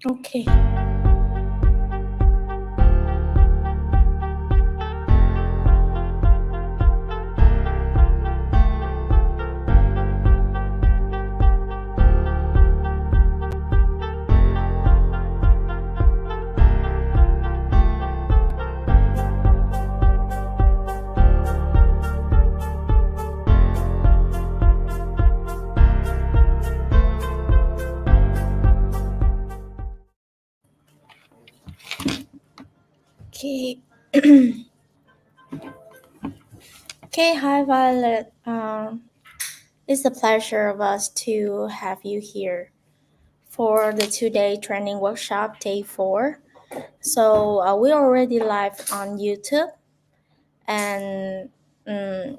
Okay. Okay. Okay. Hi, Violet. It's a pleasure of us to have you here for the 2-day training workshop, day 4. So we're already live on YouTube, and mm,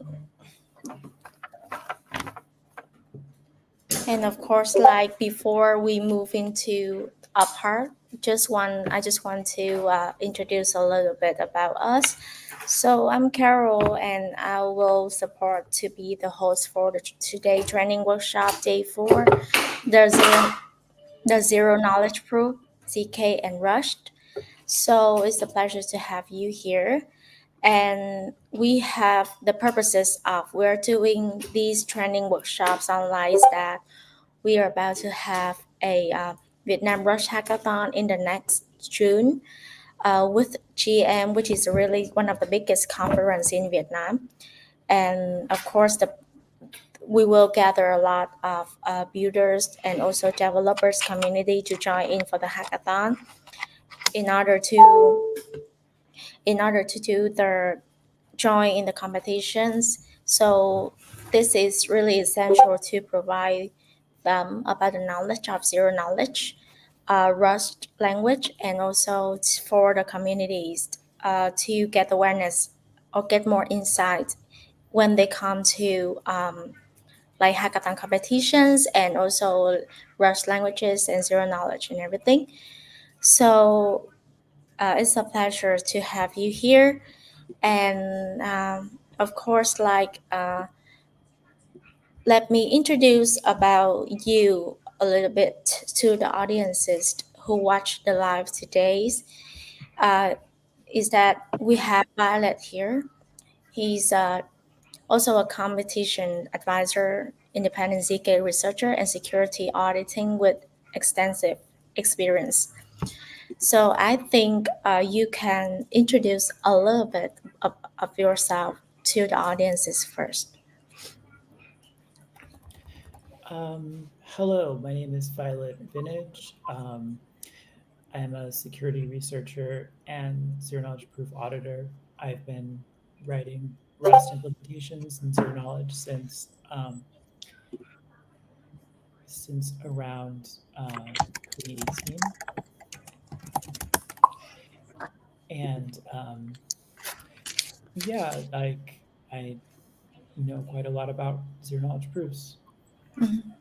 and of course, like before we move into a part, I just want to introduce a little bit about us. So I'm Carol, and I will support to be the host for the today training workshop day 4. The zero knowledge proof, ZK and Rushed. So it's a pleasure to have you here. And we have the purposes of we're doing these training workshops online is that we are about to have a Vietnam Rush Hackathon in the next June with GM, which is really one of the biggest conference in Vietnam. And of course, we will gather a lot of builders and also developers community to join in for the hackathon in order to do the join in the competitions. So this is really essential to provide them about the knowledge of zero knowledge, Rust language, and also for the communities to get awareness or get more insight when they come to like hackathon competitions and also Rust languages and zero knowledge and everything. So it's a pleasure to have you here. And of course, let me introduce about you a little bit to the audiences who watch the live today. Uh, is that we have Violet here. He's also a competition advisor, independent ZK researcher, and security auditing with extensive experience. So I think you can introduce a little bit of yourself to the audiences first. Hello, my name is Violet Vintage. I am a security researcher and zero knowledge proof auditor. I've been writing Rust implementations and zero knowledge since around 2018, and yeah, like I know quite a lot about zero knowledge proofs. Mhm.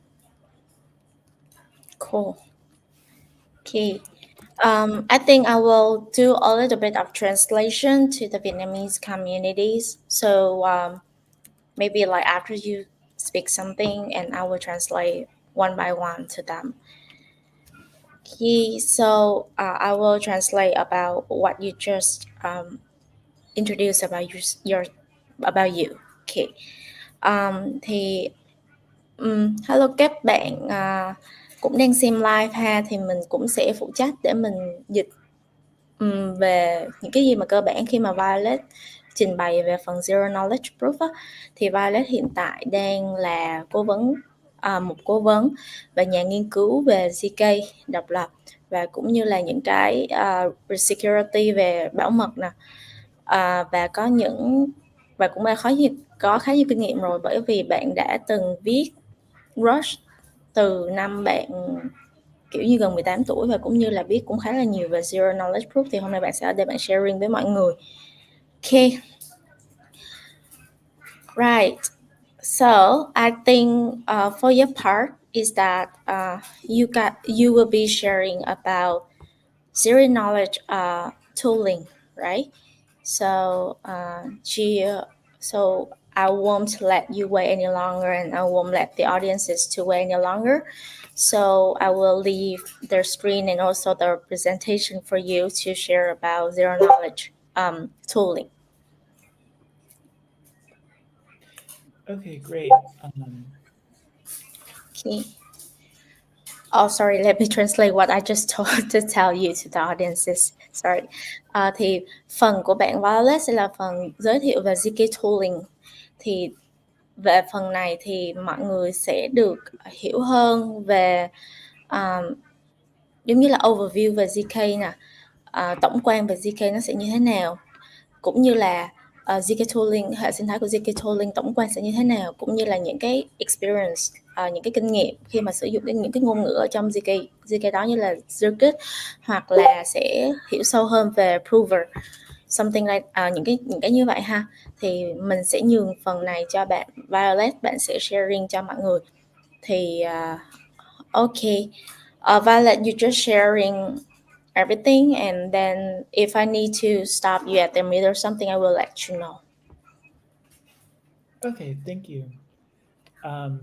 Cool. Okay. I think I will do a little bit of translation to the Vietnamese communities. So maybe like after you speak something, and I will translate one by one to them. Okay. So I will translate about what you just introduced about your about you. Okay. Thì hello các bạn, cũng đang xem live ha, thì mình cũng sẽ phụ trách để mình dịch về những cái gì mà cơ bản khi mà Violet trình bày về phần Zero Knowledge Proof á, thì Violet hiện tại đang là một cố vấn và nhà nghiên cứu về ZK độc lập, và cũng như là những cái security về bảo mật nè, và cũng có khá nhiều kinh nghiệm rồi, bởi vì bạn đã từng viết Rush từ năm bạn kiểu như gần 18 tuổi, và cũng như là biết cũng khá là nhiều về Zero Knowledge Proof. Thì hôm nay bạn sẽ ở đây bạn sharing với mọi người. Okay, right. So I think for your part is that you will be sharing about zero knowledge tooling, right? So so I won't let you wait any longer, and I won't let the audiences to wait any longer. So I will leave the screen and also the presentation for you to share about zero knowledge tooling. Okay, great. Okay. Oh, sorry, let me translate what I just told to tell you to the audiences. Sorry. Thì phần của bạn Violet sẽ là phần giới thiệu về ZK tooling. Thì về phần này thì mọi người sẽ được hiểu hơn về giống như là overview về ZK nè, tổng quan về ZK nó sẽ như thế nào, cũng như là ZK tooling, hệ sinh thái của ZK tooling tổng quan sẽ như thế nào, cũng như là những cái experience, những cái kinh nghiệm khi mà sử dụng những cái ngôn ngữ ở trong ZK đó, như là circuit, hoặc là sẽ hiểu sâu hơn về prover, something like những cái như vậy ha. Thì mình sẽ nhường phần này cho bạn Violet, bạn sẽ sharing cho mọi người. Thì okay, Violet, you just sharing everything, and then if I need to stop you at the middle or something, I will let you know. Okay, thank you. Um,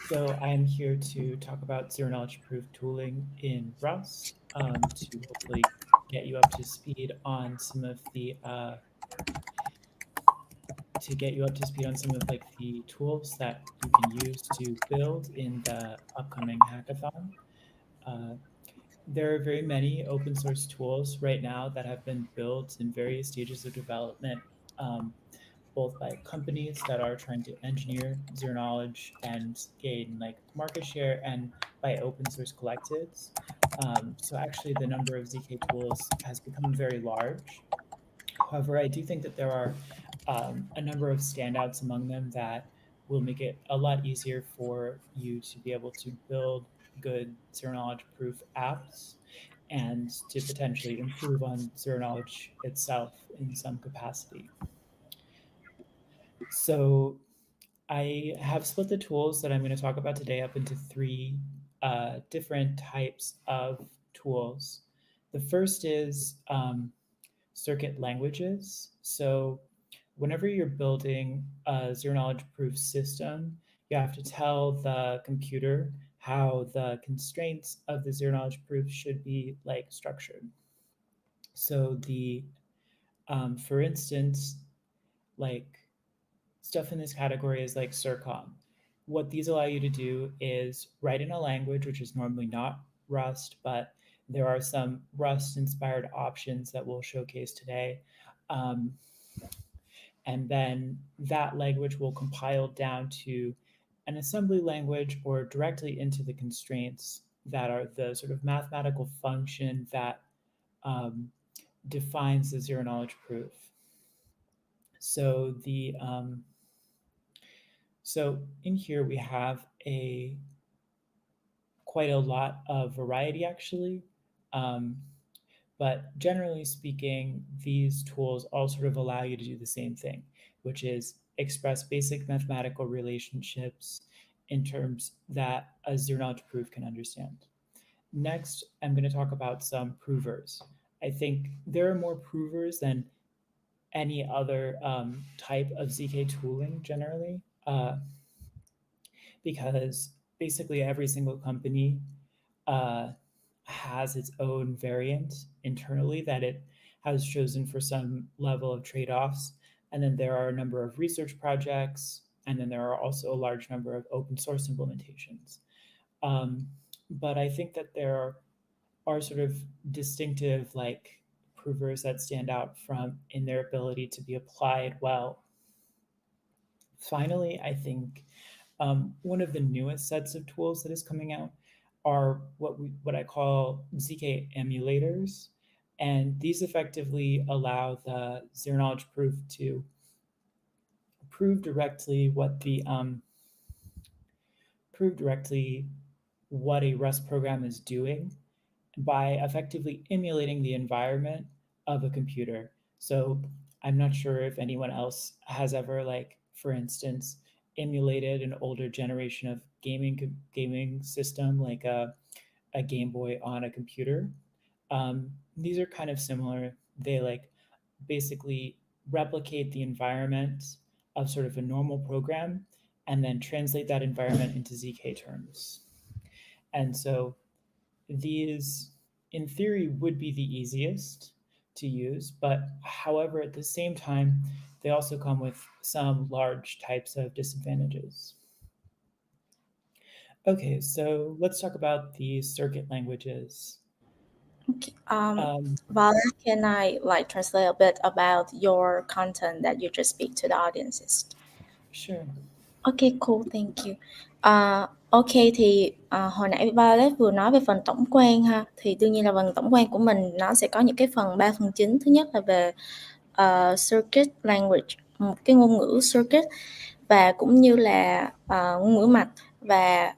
so I am here to talk about zero knowledge proof tooling in Rust, to hopefully get you up to speed on some of the like the tools that you can use to build in the upcoming hackathon. Uh, there are very many open source tools right now that have been built in various stages of development, um, both by companies that are trying to engineer zero knowledge and gain like market share, and by open source collectives. So actually, the number of ZK tools has become very large. However, I do think that there are a number of standouts among them that will make it a lot easier for you to be able to build good zero knowledge proof apps and to potentially improve on zero knowledge itself in some capacity. So I have split the tools that I'm going to talk about today up into three different types of tools. The first is circuit languages. So whenever you're building a zero knowledge proof system, you have to tell the computer how the constraints of the zero knowledge proof should be like structured. So the for instance, like stuff in this category is like circom. What these allow you to do is write in a language which is normally not Rust, but there are some Rust inspired options that we'll showcase today. Um, and then that language will compile down to an assembly language or directly into the constraints that are the sort of mathematical function that um, defines the zero knowledge proof. So the so in here we have a quite a lot of variety actually. Um, but generally speaking, these tools all sort of allow you to do the same thing, which is express basic mathematical relationships in terms that a zero knowledge proof can understand. Next, I'm going to talk about some provers. I think there are more provers than any other type of ZK tooling generally, because basically every single company uh, has its own variant internally that it has chosen for some level of trade offs. And then there are a number of research projects, and then there are also a large number of open source implementations. Um, but I think that there are sort of distinctive like provers that stand out from in their ability to be applied well. Finally, I think one of the newest sets of tools that is coming out are what I call ZK emulators, and these effectively allow the zero knowledge proof to prove directly prove directly what a Rust program is doing by effectively emulating the environment of a computer. So I'm not sure if anyone else has ever, like, for instance, emulated an older generation of gaming system, like a Game Boy on a computer. These are kind of similar. They like basically replicate the environment of sort of a normal program and then translate that environment into ZK terms. And so these, in theory, would be the easiest to use, but however, at the same time, they also come with some large types of disadvantages. Okay, so let's talk about the circuit languages. Okay. Um, Violet, can I like translate a bit about your content that you just speak to the audiences? sure. Okay, cool, thank you. Ok thì hồi nãy Violet vừa nói về phần tổng quan ha, thì đương nhiên là phần tổng quan của mình nó sẽ có những cái phần 3 phần chính. Thứ nhất là về circuit language, một cái ngôn ngữ circuit, và cũng như là ngôn ngữ mạch, và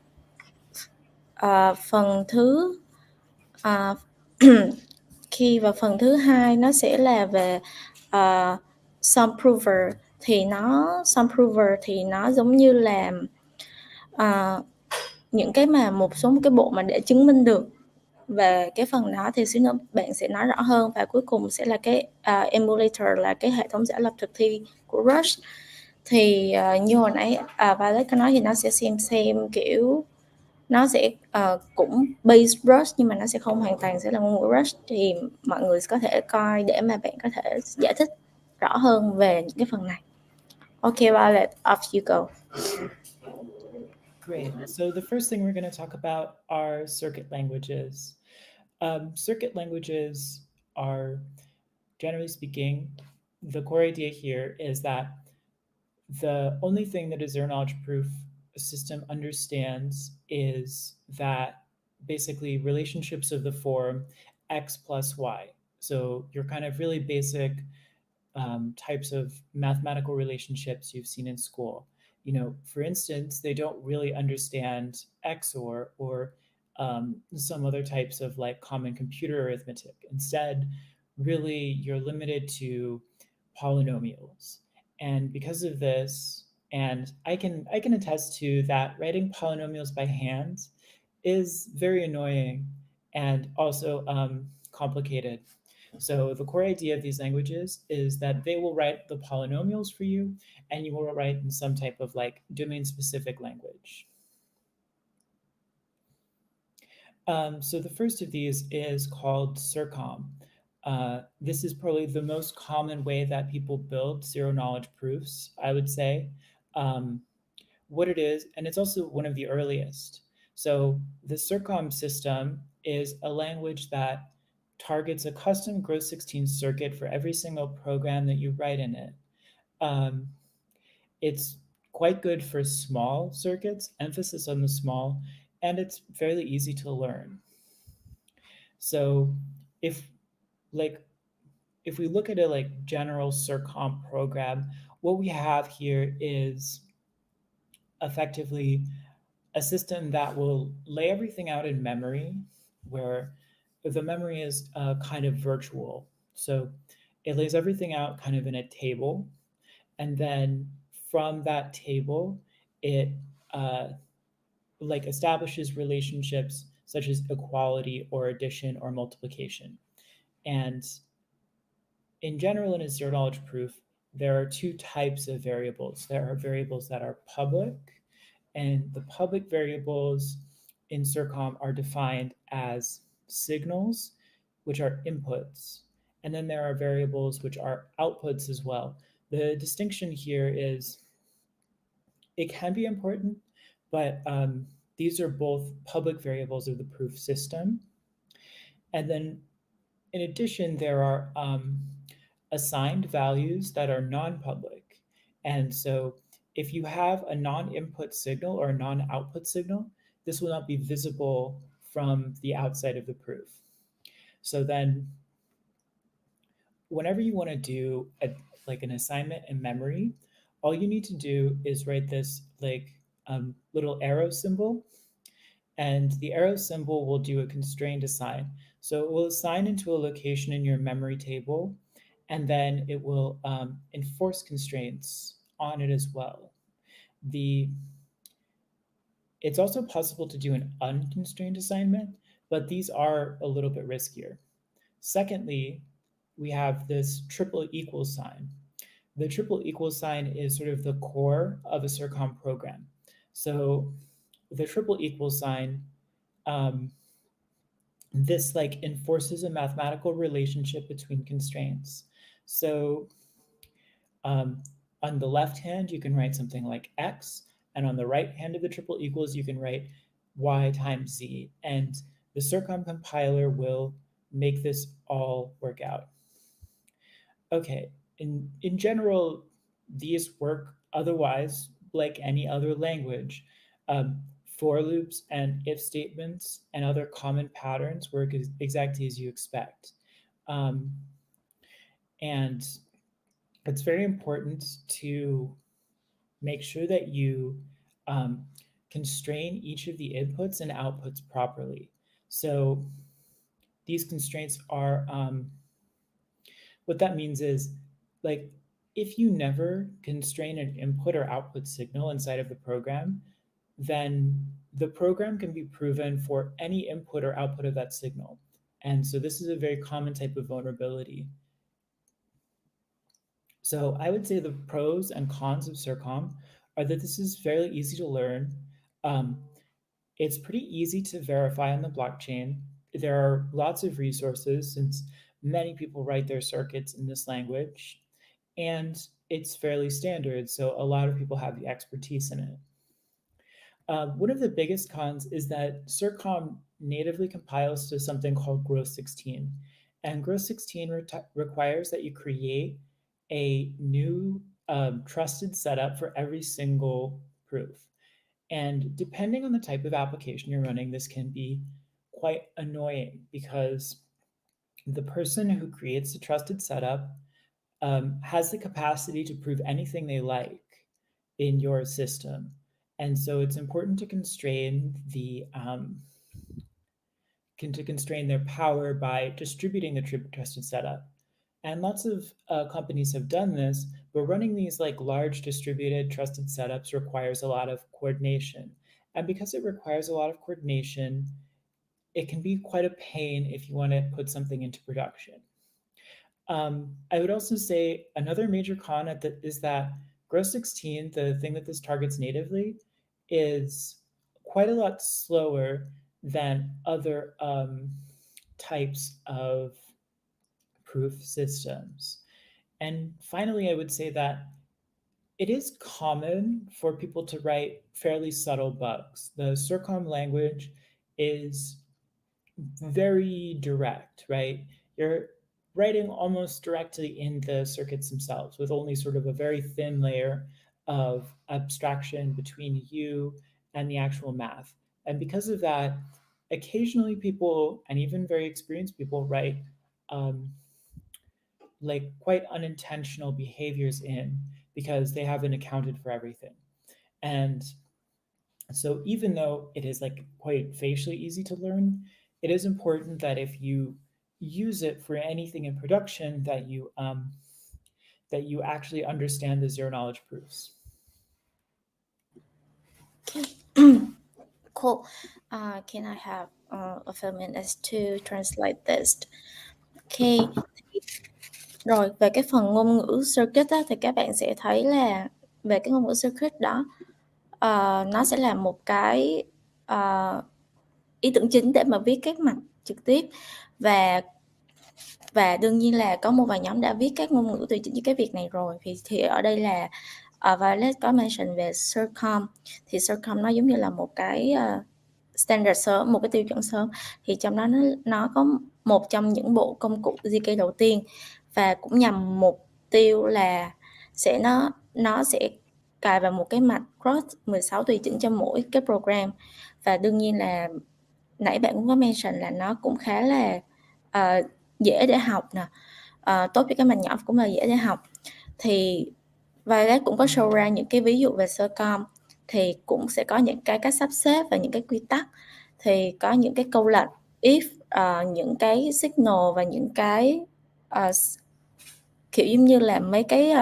phần thứ uh, và phần thứ hai nó sẽ là về sum prover. Sum prover thì nó giống như là những cái mà một cái bộ mà để chứng minh được về cái phần đó, thì xíu nữa bạn sẽ nói rõ hơn. Và cuối cùng sẽ là cái emulator, là cái hệ thống giả lập thực thi của Rush. Thì như hồi nãy Violet có nói, thì nó sẽ xem kiểu nó sẽ cũng base Rush, nhưng mà nó sẽ không hoàn toàn sẽ là ngôn ngữ Rush. Thì mọi người có thể coi để mà bạn có thể giải thích rõ hơn về những cái phần này. Ok Violet, off you go. Great. So the first thing we're going to talk about are circuit languages. Circuit languages are, generally speaking, the core idea here is that the only thing that a zero knowledge proof system understands is that basically relationships of the form x plus y. So your kind of really basic types of mathematical relationships you've seen in school. For instance, they don't really understand XOR or some other types of like common computer arithmetic. Instead, really, you're limited to polynomials. And because of this, and I can attest to that writing polynomials by hand is very annoying and also complicated. So the core idea of these languages is that they will write the polynomials for you, and you will write in some type of like domain-specific language. So the first of these is called circom. This is probably the most common way that people build zero-knowledge proofs, I would say. What it is, and it's also one of the earliest. So the circom system is a language that targets a custom gross 16 circuit for every single program that you write in it. It's quite good for small circuits, emphasis on the small, and it's fairly easy to learn. So if like if we look at a like general circom program, what we have here is effectively a system that will lay everything out in memory, where the memory is kind of virtual. So it lays everything out kind of in a table, and then from that table, it like establishes relationships such as equality or addition or multiplication. And in general, in a zero knowledge proof, there are two types of variables. There are variables that are public, and the public variables in circom are defined as signals, which are inputs. And then there are variables which are outputs as well. The distinction here is it can be important, but these are both public variables of the proof system. And then in addition, there are assigned values that are non-public. And so if you have a non-input signal or a non-output signal, this will not be visible from the outside of the proof. So then whenever you want to do like an assignment in memory, all you need to do is write this like little arrow symbol, and the arrow symbol will do a constrained assign. So it will assign into a location in your memory table, and then it will enforce constraints on it as well. It's also possible to do an unconstrained assignment, but these are a little bit riskier. Secondly, we have this triple equal sign. the triple equal sign is sort of the core of a circom program. So the triple equal sign, um, this like enforces a mathematical relationship between constraints. So um, on the left hand, you can write something like x, and on the right hand of the triple equals, you can write y times z. And the circom compiler will make this all work out. Okay, in general, these work otherwise like any other language. For loops and if statements and other common patterns work exactly as you expect. Um, and it's very important to make sure that you um, constrain each of the inputs and outputs properly. So these constraints are, what that means is, like, if you never constrain an input or output signal inside of the program, then the program can be proven for any input or output of that signal. And so this is a very common type of vulnerability. So I would say the pros and cons of circom are that this is fairly easy to learn. Um, it's pretty easy to verify on the blockchain. There are lots of resources since many people write their circuits in this language, and it's fairly standard, so a lot of people have the expertise in it. One of the biggest cons is that circom natively compiles to something called groth 16, and groth 16 requires that you create a new trusted setup for every single proof. And depending on the type of application you're running, this can be quite annoying because the person who creates the trusted setup has the capacity to prove anything they like in your system. And so it's important to constrain their power by distributing the trusted setup. And lots of companies have done this, but running these like large distributed trusted setups requires a lot of coordination. And because it requires a lot of coordination, it can be quite a pain if you want to put something into production. I would also say another major con is that groth 16, the thing that this targets natively, is quite a lot slower than other types of proof systems. And finally, I would say that it is common for people to write fairly subtle bugs. The circom language is very direct, right? You're writing almost directly in the circuits themselves with only sort of a very thin layer of abstraction between you and the actual math. And because of that, occasionally people, and even very experienced people, write um, like quite unintentional behaviors in because they haven't accounted for everything. And so even though it is like quite facially easy to learn, it is important that if you use it for anything in production, that you actually understand the zero knowledge proofs. Cool. Can I have a few minutes to translate this? Okay. Rồi về cái phần ngôn ngữ circuit á, thì các bạn sẽ thấy là về cái ngôn ngữ circuit đó, nó sẽ là một cái ý tưởng chính để mà viết các mạch trực tiếp, và đương nhiên là có một vài nhóm đã viết các ngôn ngữ tùy chỉnh cho cái việc này rồi. Thì ở đây là Violet có mention về circom, thì circom nó giống như là một cái standard sớm, một cái tiêu chuẩn sớm, thì trong đó nó có một trong những bộ công cụ ZK đầu tiên, và cũng nhằm mục tiêu là nó sẽ cài vào một cái mạch groth 16 tùy chỉnh cho mỗi cái program. Và đương nhiên là nãy bạn cũng có mention là nó cũng khá là dễ để học nè, tốt cho các bạn nhỏ cũng là dễ để học. Thì Violet cũng có show ra những cái ví dụ về circom, thì cũng sẽ có những cái cách sắp xếp và những cái quy tắc. Thì có những cái câu lệnh if, những cái signal và những cái kiểu giống như là mấy cái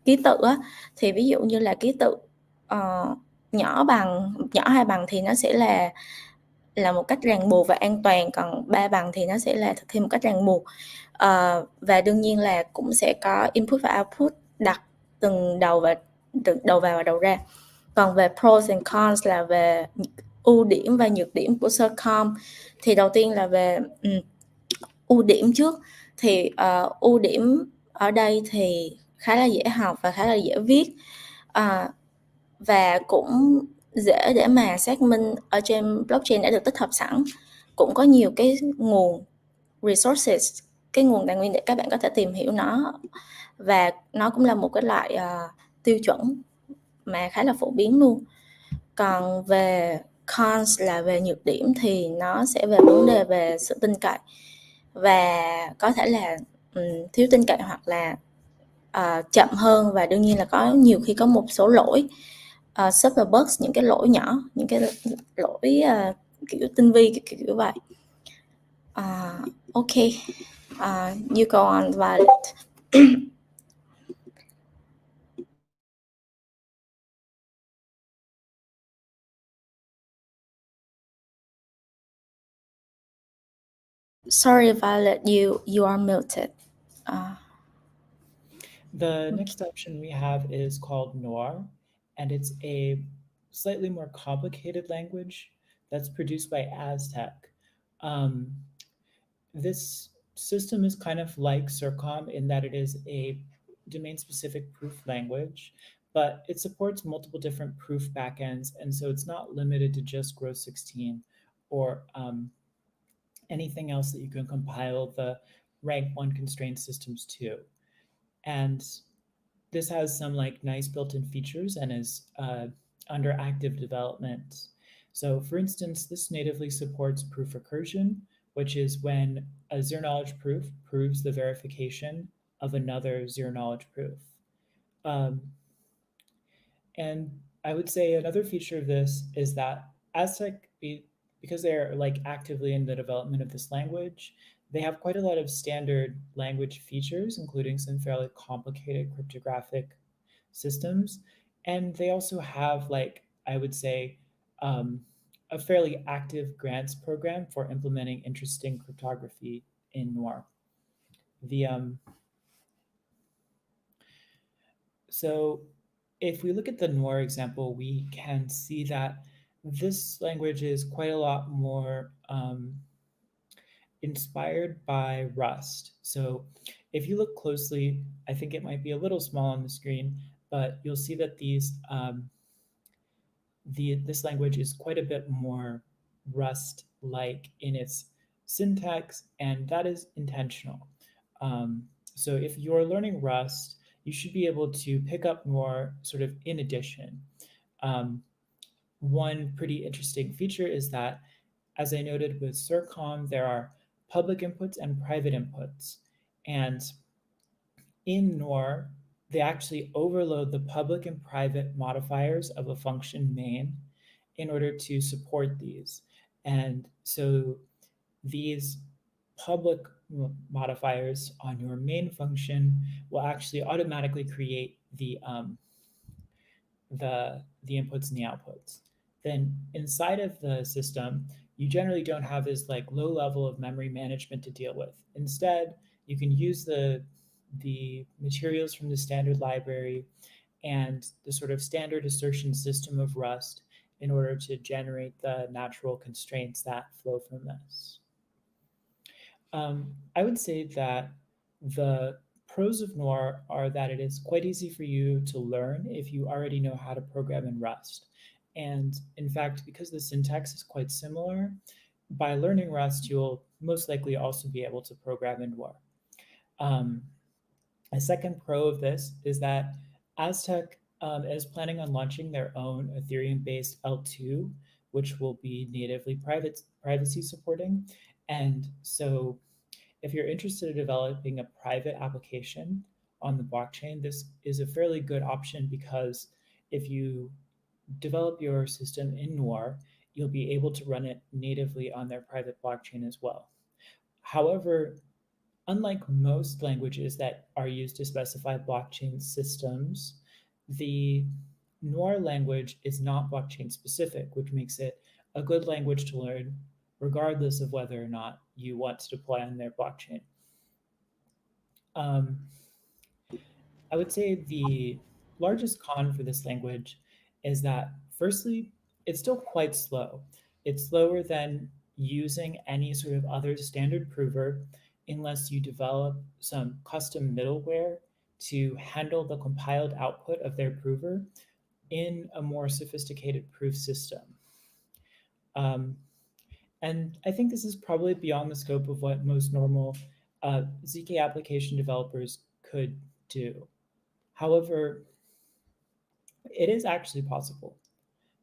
ký tự á, thì ví dụ như là ký tự nhỏ hai bằng thì nó sẽ là một cách ràng buộc và an toàn, còn 3 bằng thì nó sẽ là thực thi một cách ràng buộc. Và đương nhiên là cũng sẽ có input và output đặt từng đầu vào và đầu ra. Còn về pros and cons là về ưu điểm và nhược điểm của circom. Thì đầu tiên là về ưu điểm trước. Thì ưu điểm ở đây thì khá là dễ học và khá là dễ viết, và cũng dễ để mà xác minh ở trên blockchain đã được tích hợp sẵn. Cũng có nhiều cái nguồn resources, cái nguồn tài nguyên để các bạn có thể tìm hiểu nó, và nó cũng là một cái loại tiêu chuẩn mà khá là phổ biến luôn. Còn về cons là về nhược điểm thì nó sẽ về vấn đề về sự tin cậy, và có thể là thiếu tin cậy hoặc là chậm hơn, và đương nhiên là có nhiều khi có một số lỗi, server bugs, những cái lỗi nhỏ, những cái lỗi kiểu tinh vi kiểu vậy. Ok, you go on, Violet. Sorry, Violet, you are muted. The next option we have is called Noir, and it's a slightly more complicated language that's produced by Aztec. Um, this system is kind of like circom in that it is a domain-specific proof language, but it supports multiple different proof backends, and so it's not limited to just Gross 16 or anything else that you can compile the rank 1 constraint systems to. And this has some like nice built-in features and is under active development. So for instance, this natively supports proof recursion, which is when a zero knowledge proof proves the verification of another zero knowledge proof. Um, and I would say another feature of this is that Aztec, because they're like actively in the development of this language, they have quite a lot of standard language features, including some fairly complicated cryptographic systems. And they also have, like, I would say, um, a fairly active grants program for implementing interesting cryptography in Noir. The So if we look at the Noir example, we can see that this language is quite a lot more inspired by Rust. So if you look closely, I think it might be a little small on the screen, but you'll see that this language is quite a bit more Rust-like in its syntax, and that is intentional. So if you're learning Rust, you should be able to pick up more sort of in addition. One pretty interesting feature is that, as I noted with circom, there are public inputs and private inputs. And in Noir, they actually overload the public and private modifiers of a function main in order to support these. And so these public modifiers on your main function will actually automatically create the inputs and the outputs. Then inside of the system, you generally don't have this like low level of memory management to deal with. Instead, you can use the materials from the standard library and the sort of standard assertion system of Rust in order to generate the natural constraints that flow from this. I would say that the pros of Noir are that it is quite easy for you to learn if you already know how to program in Rust. And in fact, because the syntax is quite similar, by learning Rust, you'll most likely also be able to program in Noir. A second pro of this is that Aztec is planning on launching their own Ethereum-based L2, which will be natively privacy supporting. And so if you're interested in developing a private application on the blockchain, this is a fairly good option because if you develop your system in Noir, you'll be able to run it natively on their private blockchain as well. However, unlike most languages that are used to specify blockchain systems, the Noir language is not blockchain specific, which makes it a good language to learn regardless of whether or not you want to deploy on their blockchain. I would say the largest con for this language is that, firstly, it's still quite slow. It's slower than using any sort of other standard prover unless you develop some custom middleware to handle the compiled output of their prover in a more sophisticated proof system. Um, and I think this is probably beyond the scope of what most normal ZK application developers could do. However, it is actually possible.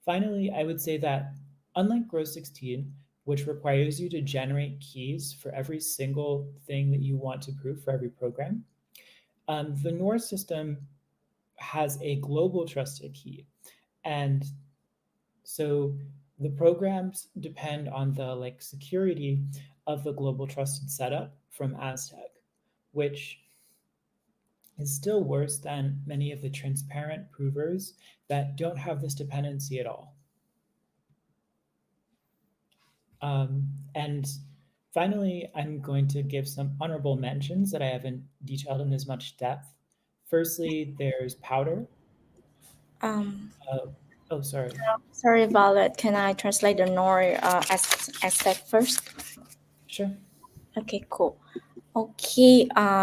Finally, I would say that unlike Grow 16, which requires you to generate keys for every single thing that you want to prove for every program, the Noir system has a global trusted key. And so the programs depend on the security of the global trusted setup from Aztec, which is still worse than many of the transparent provers that don't have this dependency at all. And finally, I'm going to give some honorable mentions that I haven't detailed in as much depth. Firstly, there's powder. Um, Oh, sorry. Sorry, Violet. Can I translate the Noir aspect first? Sure. Okay, cool. Ok,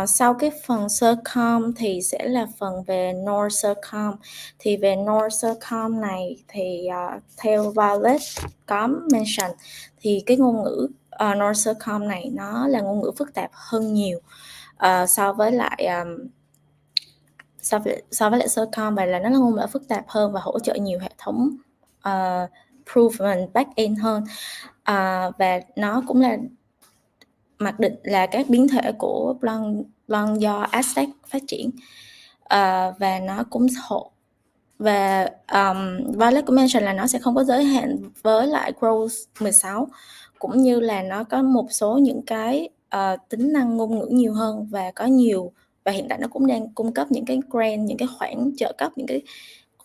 sau cái phần circom thì sẽ là phần về Noir circom. Thì về Noir circom này thì theo Violet có mention thì cái ngôn ngữ Noir circom này nó là ngôn ngữ phức tạp hơn nhiều so với lại so với lại circom, và là nó là ngôn ngữ phức tạp hơn và hỗ trợ nhiều hệ thống proof back-end hơn, và nó cũng là mặc định là các biến thể của Blanc do Aztec phát triển, và nó cũng và Violet cũng mention là nó sẽ không có giới hạn với lại Grow 16, cũng như là nó có một số những cái tính năng ngôn ngữ nhiều hơn và có nhiều, và hiện tại nó cũng đang cung cấp những cái grant, những cái khoản trợ cấp, những cái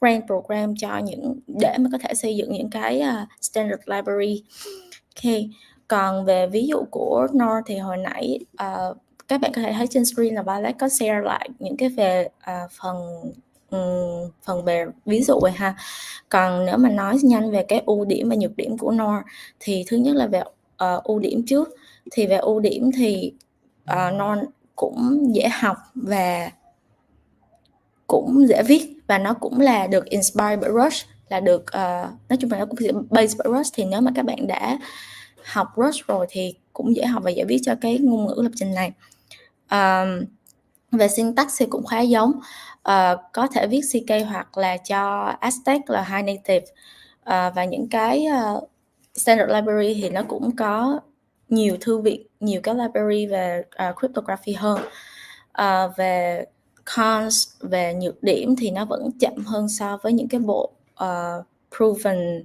grant program cho để mà có thể xây dựng những cái standard library. Ok, còn về ví dụ của Noir thì hồi nãy các bạn có thể thấy trên screen là Violet có share lại những cái về phần về ví dụ rồi ha. Còn nếu mà nói nhanh về cái ưu điểm và nhược điểm của Noir thì thứ nhất là về ưu điểm trước. Thì về ưu điểm thì Noir cũng dễ học và cũng dễ viết, và nó cũng là được inspired bởi Rush, là được nói chung là nó cũng sẽ based bởi Rush. Thì nếu mà các bạn đã học Rush rồi thì cũng dễ học và dễ viết cho cái ngôn ngữ lập trình này. Về syntax thì cũng khá giống, có thể viết CK hoặc là cho Aztec là high native, và những cái standard library thì nó cũng có nhiều thư viện, nhiều cái library về cryptography hơn. Về cons, về nhược điểm thì nó vẫn chậm hơn so với những cái bộ proven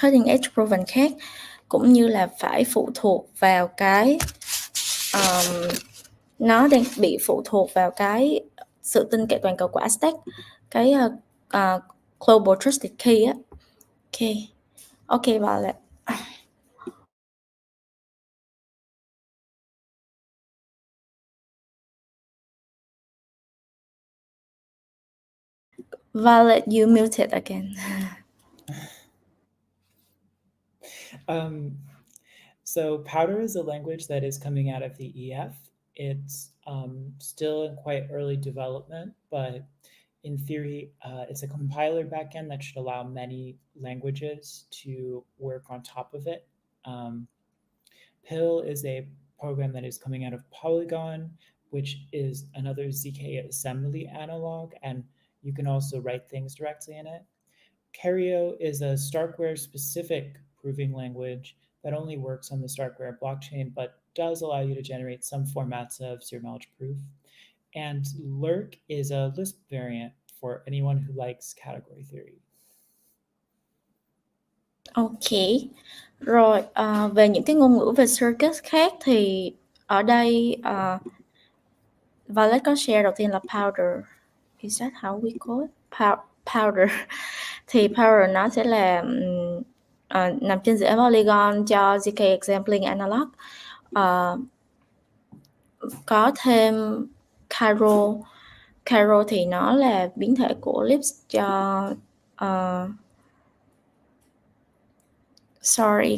cutting edge proven khác, cũng như là phải phụ thuộc vào cái nó đang bị phụ thuộc vào cái sự tin cậy toàn cầu của Aztec, cái global trusted key á. Ok, Violet. Violet, you muted again. So Powder is a language that is coming out of the EF. It's still in quite early development, but in theory, it's a compiler backend that should allow many languages to work on top of it. Pill is a program that is coming out of Polygon, which is another ZK assembly analog, and you can also write things directly in it. Cario is a Starkware-specific proving language that only works on the Starkware blockchain, but does allow you to generate some formats of zero-knowledge proof. And Lurk is a Lisp variant for anyone who likes category theory. Ok, rồi về những cái ngôn ngữ về circuit khác thì ở đây Violet có share đầu tiên là powder. Is that how we call it? Powder. Thì powder nó sẽ là nằm trên dãy Polygon cho ZK Exempling Analog. có thêm Caro. Caro thì nó là biến thể của Lisp cho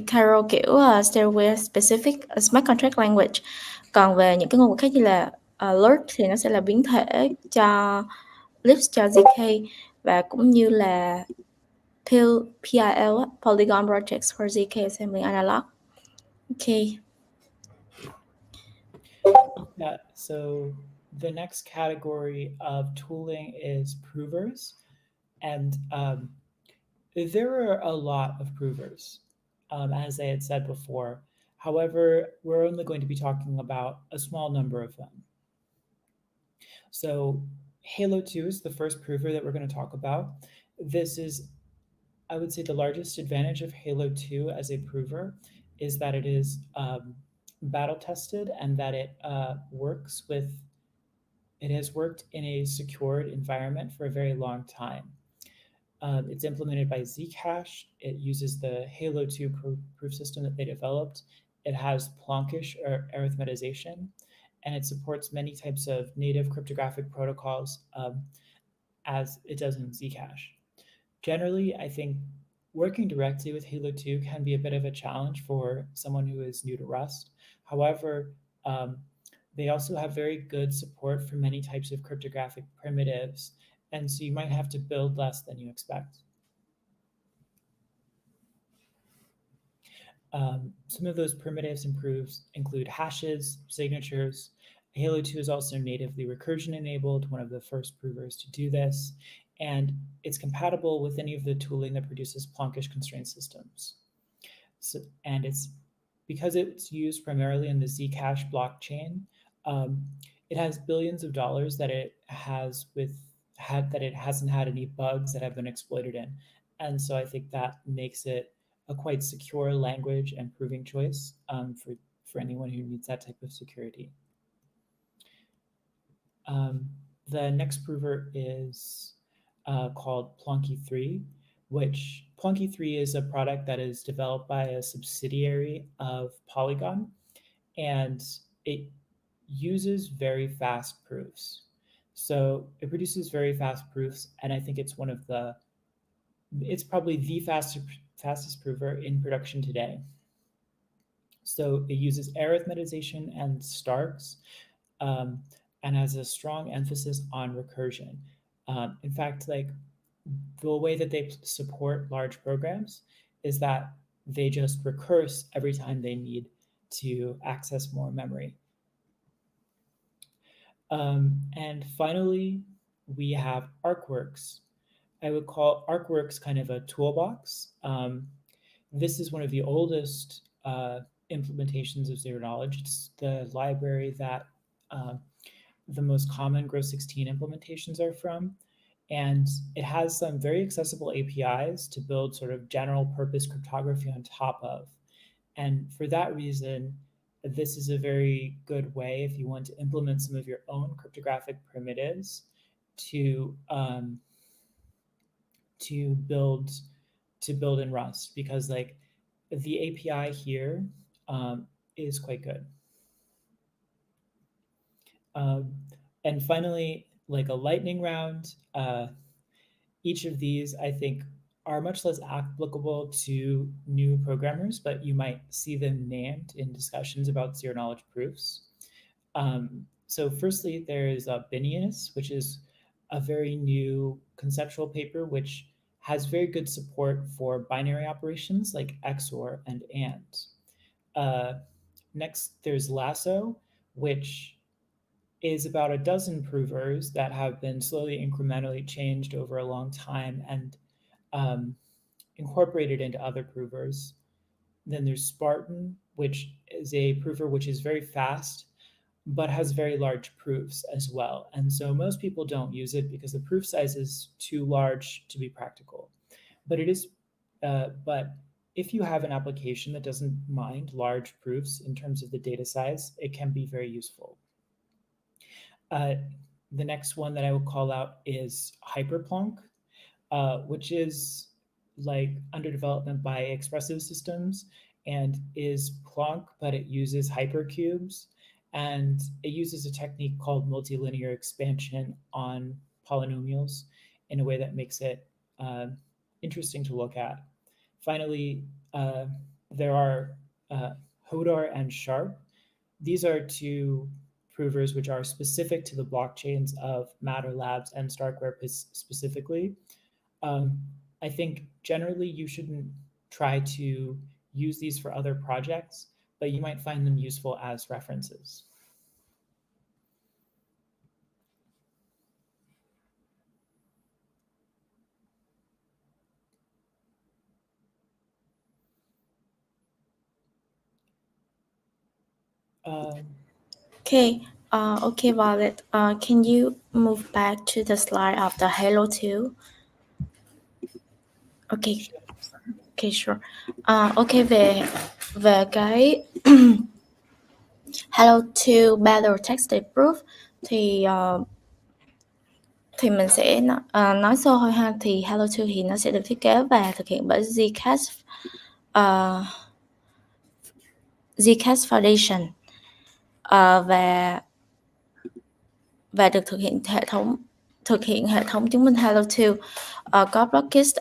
Caro kiểu Stairway Specific Smart Contract Language. Còn về những cái ngôn ngữ khác như là Lurk thì nó sẽ là biến thể cho Lisp cho ZK, và cũng như là PIL, Polygon Projects for ZK Assembly Analog. Okay. Yeah, so the next category of tooling is provers. And there are a lot of provers, as I had said before. However, we're only going to be talking about a small number of them. So Halo 2 is the first prover that we're going to talk about. This is, I would say, the largest advantage of Halo 2 as a prover is that it is battle tested and that it has worked in a secured environment for a very long time. It's implemented by Zcash. It uses the Halo 2 proof system that they developed. It has Plonkish arithmetization, and it supports many types of native cryptographic protocols as it does in Zcash. Generally, I think working directly with Halo 2 can be a bit of a challenge for someone who is new to Rust. However, they also have very good support for many types of cryptographic primitives, and so you might have to build less than you expect. Some of those primitives include hashes, signatures. Halo 2 is also natively recursion enabled, one of the first provers to do this, and it's compatible with any of the tooling that produces Plonkish constraint systems. So, and it's because it's used primarily in the Zcash blockchain, it has billions of dollars that it hasn't had any bugs that have been exploited in. And so I think that makes it a quite secure language and proving choice for anyone who needs that type of security. The next prover is called Plonky 3, which Plonky 3 is a product that is developed by a subsidiary of Polygon, and it uses very fast proofs. So it produces very fast proofs, and I think it's probably the fastest prover in production today. So it uses arithmetization and Starks, and has a strong emphasis on recursion. In fact, like the way that they support large programs is that they just recurse every time they need to access more memory. And finally, we have ArcWorks. I would call ArcWorks kind of a toolbox. This is one of the oldest implementations of zero knowledge. It's the library that the most common Grow 16 implementations are from. And it has some very accessible APIs to build sort of general purpose cryptography on top of. And for that reason, this is a very good way if you want to implement some of your own cryptographic primitives to build in Rust, because like the API here is quite good. And finally, like a lightning round, each of these I think are much less applicable to new programmers, but you might see them named in discussions about zero knowledge proofs. So firstly, there is Binius, which is a very new conceptual paper which has very good support for binary operations like XOR and AND. Next, there's Lasso, which is about a dozen provers that have been slowly incrementally changed over a long time and incorporated into other provers. Then there's Spartan, which is a prover which is very fast, but has very large proofs as well. And so most people don't use it because the proof size is too large to be practical. But it is, but if you have an application that doesn't mind large proofs in terms of the data size, it can be very useful. The next one that I would call out is Hyperplonk, which is like under development by Expressive Systems and is Plonk, but it uses hypercubes. and it uses a technique called multilinear expansion on polynomials in a way that makes it uh, interesting to look at. Finally, uh, there are uh, Hodor and Sharp. These are two provers which are specific to the blockchains of Matter Labs and Starkware specifically. Um, I think generally you shouldn't try to use these for other projects, but you might find them useful as references. Um, Okay, okay, Violet. Can you move back to the slide of the Halo 2? Okay, sure. okay, sure. Ok, về về cái Halo 2 Battle Text Proof thì thì mình sẽ nói sơ thôi ha. Thì Halo 2 thì nó sẽ được thiết kế và thực hiện bởi uh, Zcast Foundation, và được thực hiện hệ thống chứng minh Halo 2 có blockist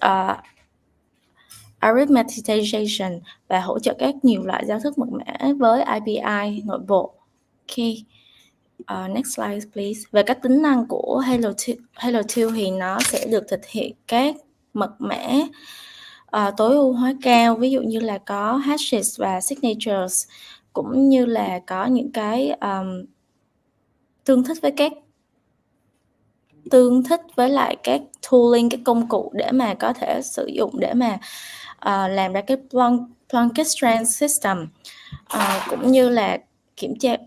arithmetization và hỗ trợ các nhiều loại giao thức mật mã với API nội bộ. Okay. Next slide please. Về các tính năng của Halo 2 thì nó sẽ được thực hiện các mật mã tối ưu hóa cao, ví dụ như là có hashes và signatures, cũng như là có những cái tương thích với lại các tooling, cái công cụ để mà có thể sử dụng để mà làm ra cái Plunkett Strand System, cũng như là kiểm tra,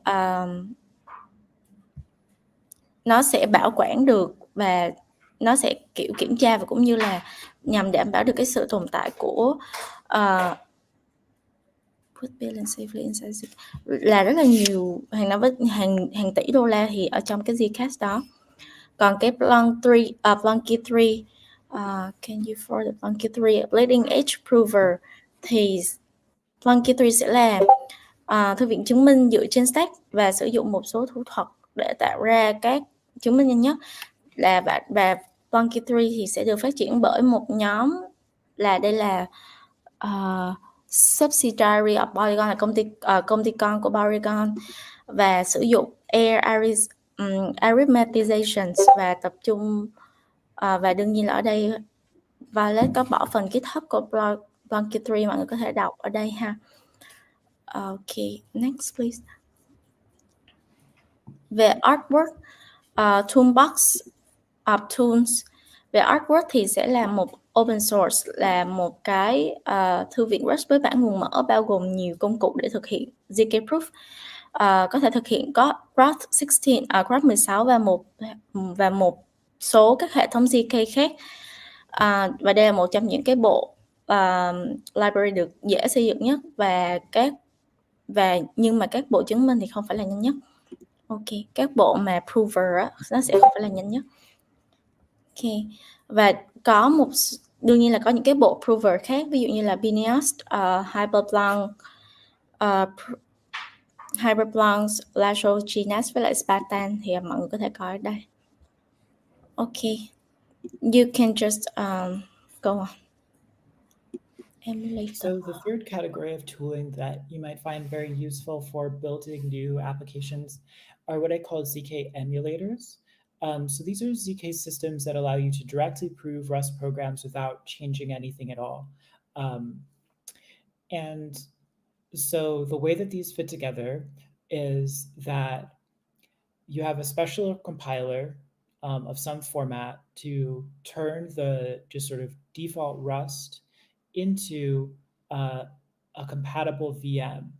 nó sẽ bảo quản được và nó sẽ kiểu kiểm tra và cũng như là nhằm đảm bảo được cái sự tồn tại của put balance safely inside là rất là nhiều hàng tỷ đô la thì ở trong cái Zcash đó. Còn cái Plunky 3, can you for the Plunky 3 leading edge prover thì Plunky 3 sẽ là thư viện chứng minh dựa trên stack và sử dụng một số thủ thuật để tạo ra các chứng minh nhanh nhất. Và Plunky 3 thì sẽ được phát triển bởi một nhóm, đây là subsidiary of Polygon, là công ty con của Polygon, và sử dụng arithmetizations và tập trung, và đương nhiên là ở đây Violet có bỏ phần GitHub của Plunky 3, mọi người có thể đọc ở đây ha. Ok, next please. Về artwork, toolbox of tools. Về artwork thì sẽ là một open source, là một cái thư viện Rust với bản nguồn mở bao gồm nhiều công cụ để thực hiện ZK Proof. Có thể thực hiện có Groth 16 và một số các hệ thống ZK khác. Và đây là một trong những cái bộ library được dễ xây dựng nhất, nhưng mà các bộ chứng minh thì không phải là nhanh nhất. Ok, các bộ mà prover á, nó sẽ không phải là nhanh nhất. Ok, và đương nhiên là có những cái bộ prover khác, ví dụ như là Biniast, Hyperplunks, Latrogenas với lại Spartan thì mọi người có thể coi ở đây. Ok, you can just go on. Emulator. So the third category of tooling that you might find very useful for building new applications are what I call ZK emulators. So these are ZK systems that allow you to directly prove Rust programs without changing anything at all. And so the way that these fit together is that you have a special compiler of some format to turn the just sort of default Rust into a compatible VM.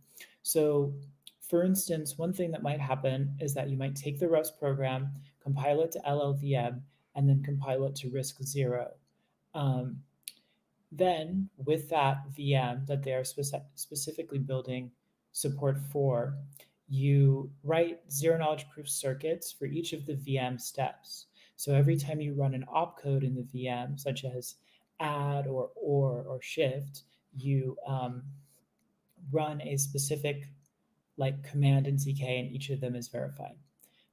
So for instance, one thing that might happen is that you might take the Rust program, compile it to LLVM, and then compile it to RISC-0. Then with that VM that they are specifically building support for, you write zero-knowledge proof circuits for each of the VM steps. So every time you run an opcode in the VM, such as add or or shift, you run a specific like command and ZK, and each of them is verified.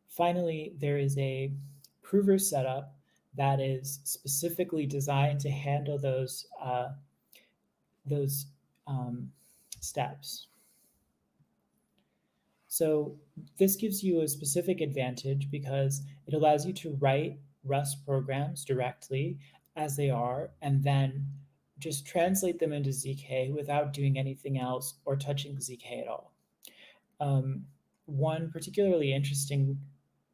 Finally, there is a prover setup that is specifically designed to handle those steps. So this gives you a specific advantage because it allows you to write Rust programs directly as they are and then just translate them into ZK without doing anything else or touching ZK at all. One particularly interesting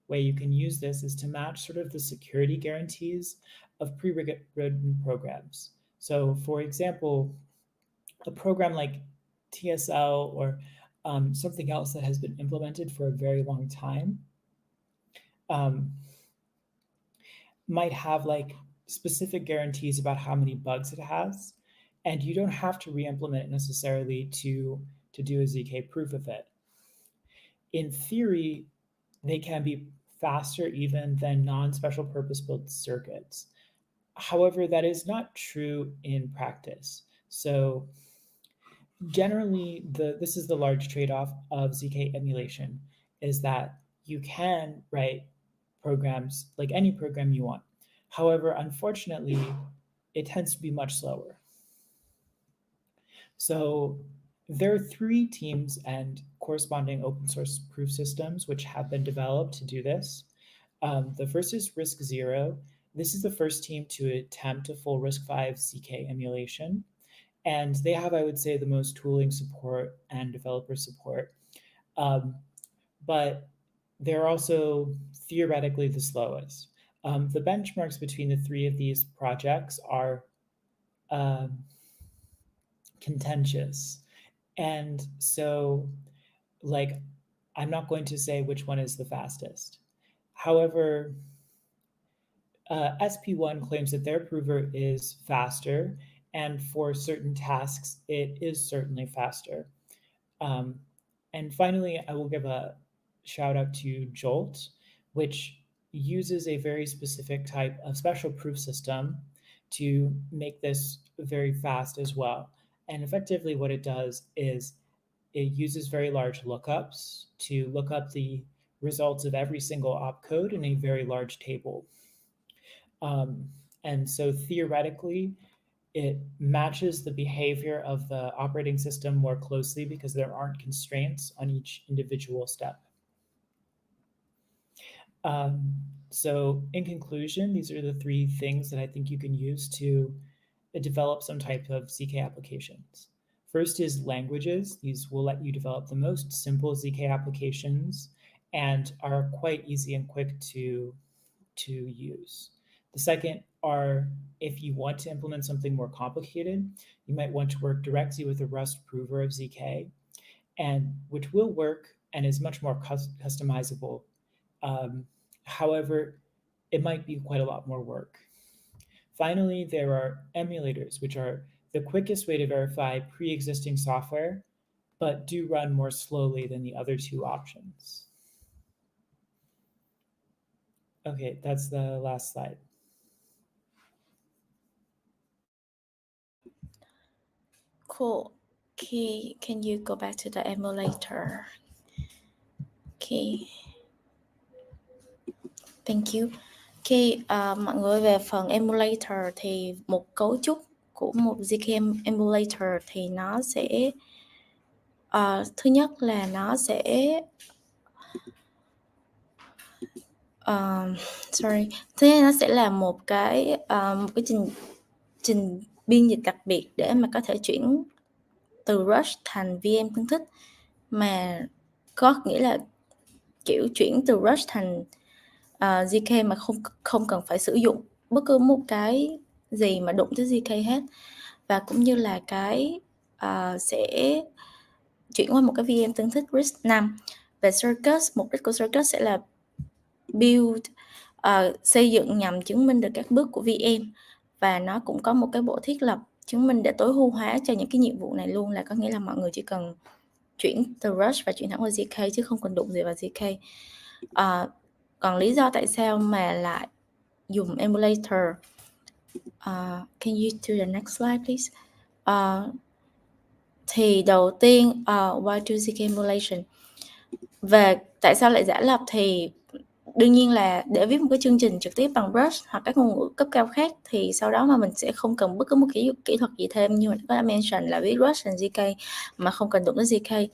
way you can use this is to match sort of the security guarantees of pre-written programs. So for example, a program like TSL or something else that has been implemented for a very long time might have like specific guarantees about how many bugs it has, and you don't have to re-implement it necessarily to do a ZK proof of it. In theory, they can be faster even than non-special purpose built circuits. However, that is not true in practice. So generally, this is the large trade-off of ZK emulation, is that you can write programs like any program you want. However, unfortunately, it tends to be much slower. So there are 3 teams and corresponding open source proof systems which have been developed to do this. The first is RISC-0. This is the first team to attempt a full RISC-V ZK emulation. And they have, I would say, the most tooling support and developer support. But they're also theoretically the slowest. The benchmarks between the 3 of these projects are contentious. And so, like, I'm not going to say which one is the fastest. However, SP1 claims that their prover is faster, and for certain tasks, it is certainly faster. And finally, I will give a shout out to Jolt, which uses a very specific type of special proof system to make this very fast as well. And effectively, what it does is it uses very large lookups to look up the results of every single opcode in a very large table. And so theoretically, it matches the behavior of the operating system more closely because there aren't constraints on each individual step. So in conclusion, these are the 3 things that I think you can use to develop some type of ZK applications. First is languages. These will let you develop the most simple ZK applications and are quite easy and quick to use. The second are, if you want to implement something more complicated, you might want to work directly with a Rust prover of ZK, and which will work and is much more customizable. However, it might be quite a lot more work. Finally, there are emulators, which are the quickest way to verify pre-existing software, but do run more slowly than the other 2 options. Okay, that's the last slide. Cool. Okay, can you go back to the emulator? Okay. Thank you. Okay, mọi người, về phần emulator thì một cấu trúc của một ZK emulator thì nó sẽ thứ nhất là nó sẽ thứ nhất nó sẽ là một cái trình biên dịch đặc biệt để mà có thể chuyển từ Rust thành VM tương thích, mà có nghĩa là kiểu chuyển từ Rust thành ZK mà không cần phải sử dụng bất cứ một cái gì mà đụng tới ZK hết, và cũng như là cái sẽ chuyển qua một cái VM tương thích RISC-V. Về circuits, mục đích của circuit sẽ là build, xây dựng nhằm chứng minh được các bước của VM, và nó cũng có một cái bộ thiết lập chứng minh để tối ưu hóa cho những cái nhiệm vụ này luôn, là có nghĩa là mọi người chỉ cần chuyển từ Rust và chuyển thẳng qua ZK chứ không cần đụng gì vào ZK. Còn lý do tại sao mà lại dùng emulator, can you do the next slide please? Thì đầu tiên, why do ZK emulation? Về tại sao lại giả lập thì đương nhiên là để viết một cái chương trình trực tiếp bằng Rust hoặc các ngôn ngữ cấp cao khác thì sau đó mà mình sẽ không cần bất cứ một kỹ thuật gì thêm, như mình đã mention là viết Rust and ZK mà không cần đụng đến ZK.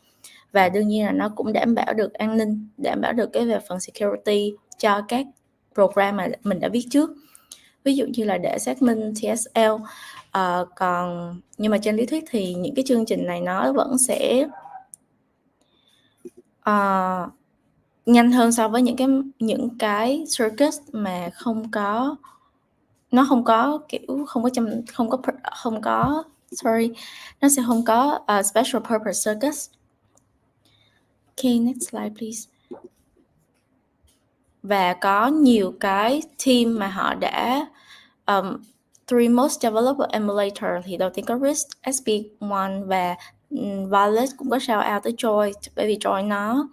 Và đương nhiên là nó cũng đảm bảo được an ninh, đảm bảo được cái về phần security cho các program mà mình đã viết trước, ví dụ như là để xác minh TSL. Còn nhưng mà trên lý thuyết thì những cái chương trình này nó vẫn sẽ nhanh hơn so với những cái circuit mà không có, nó không có kiểu không có sorry, nó sẽ không có special purpose circuits. Okay, next slide please. Và có nhiều cái team mà họ đã three most developed emulator thì đầu tiên có RISC, SP1 và Violet cũng có shout out tới Joy, bởi vì Joy nó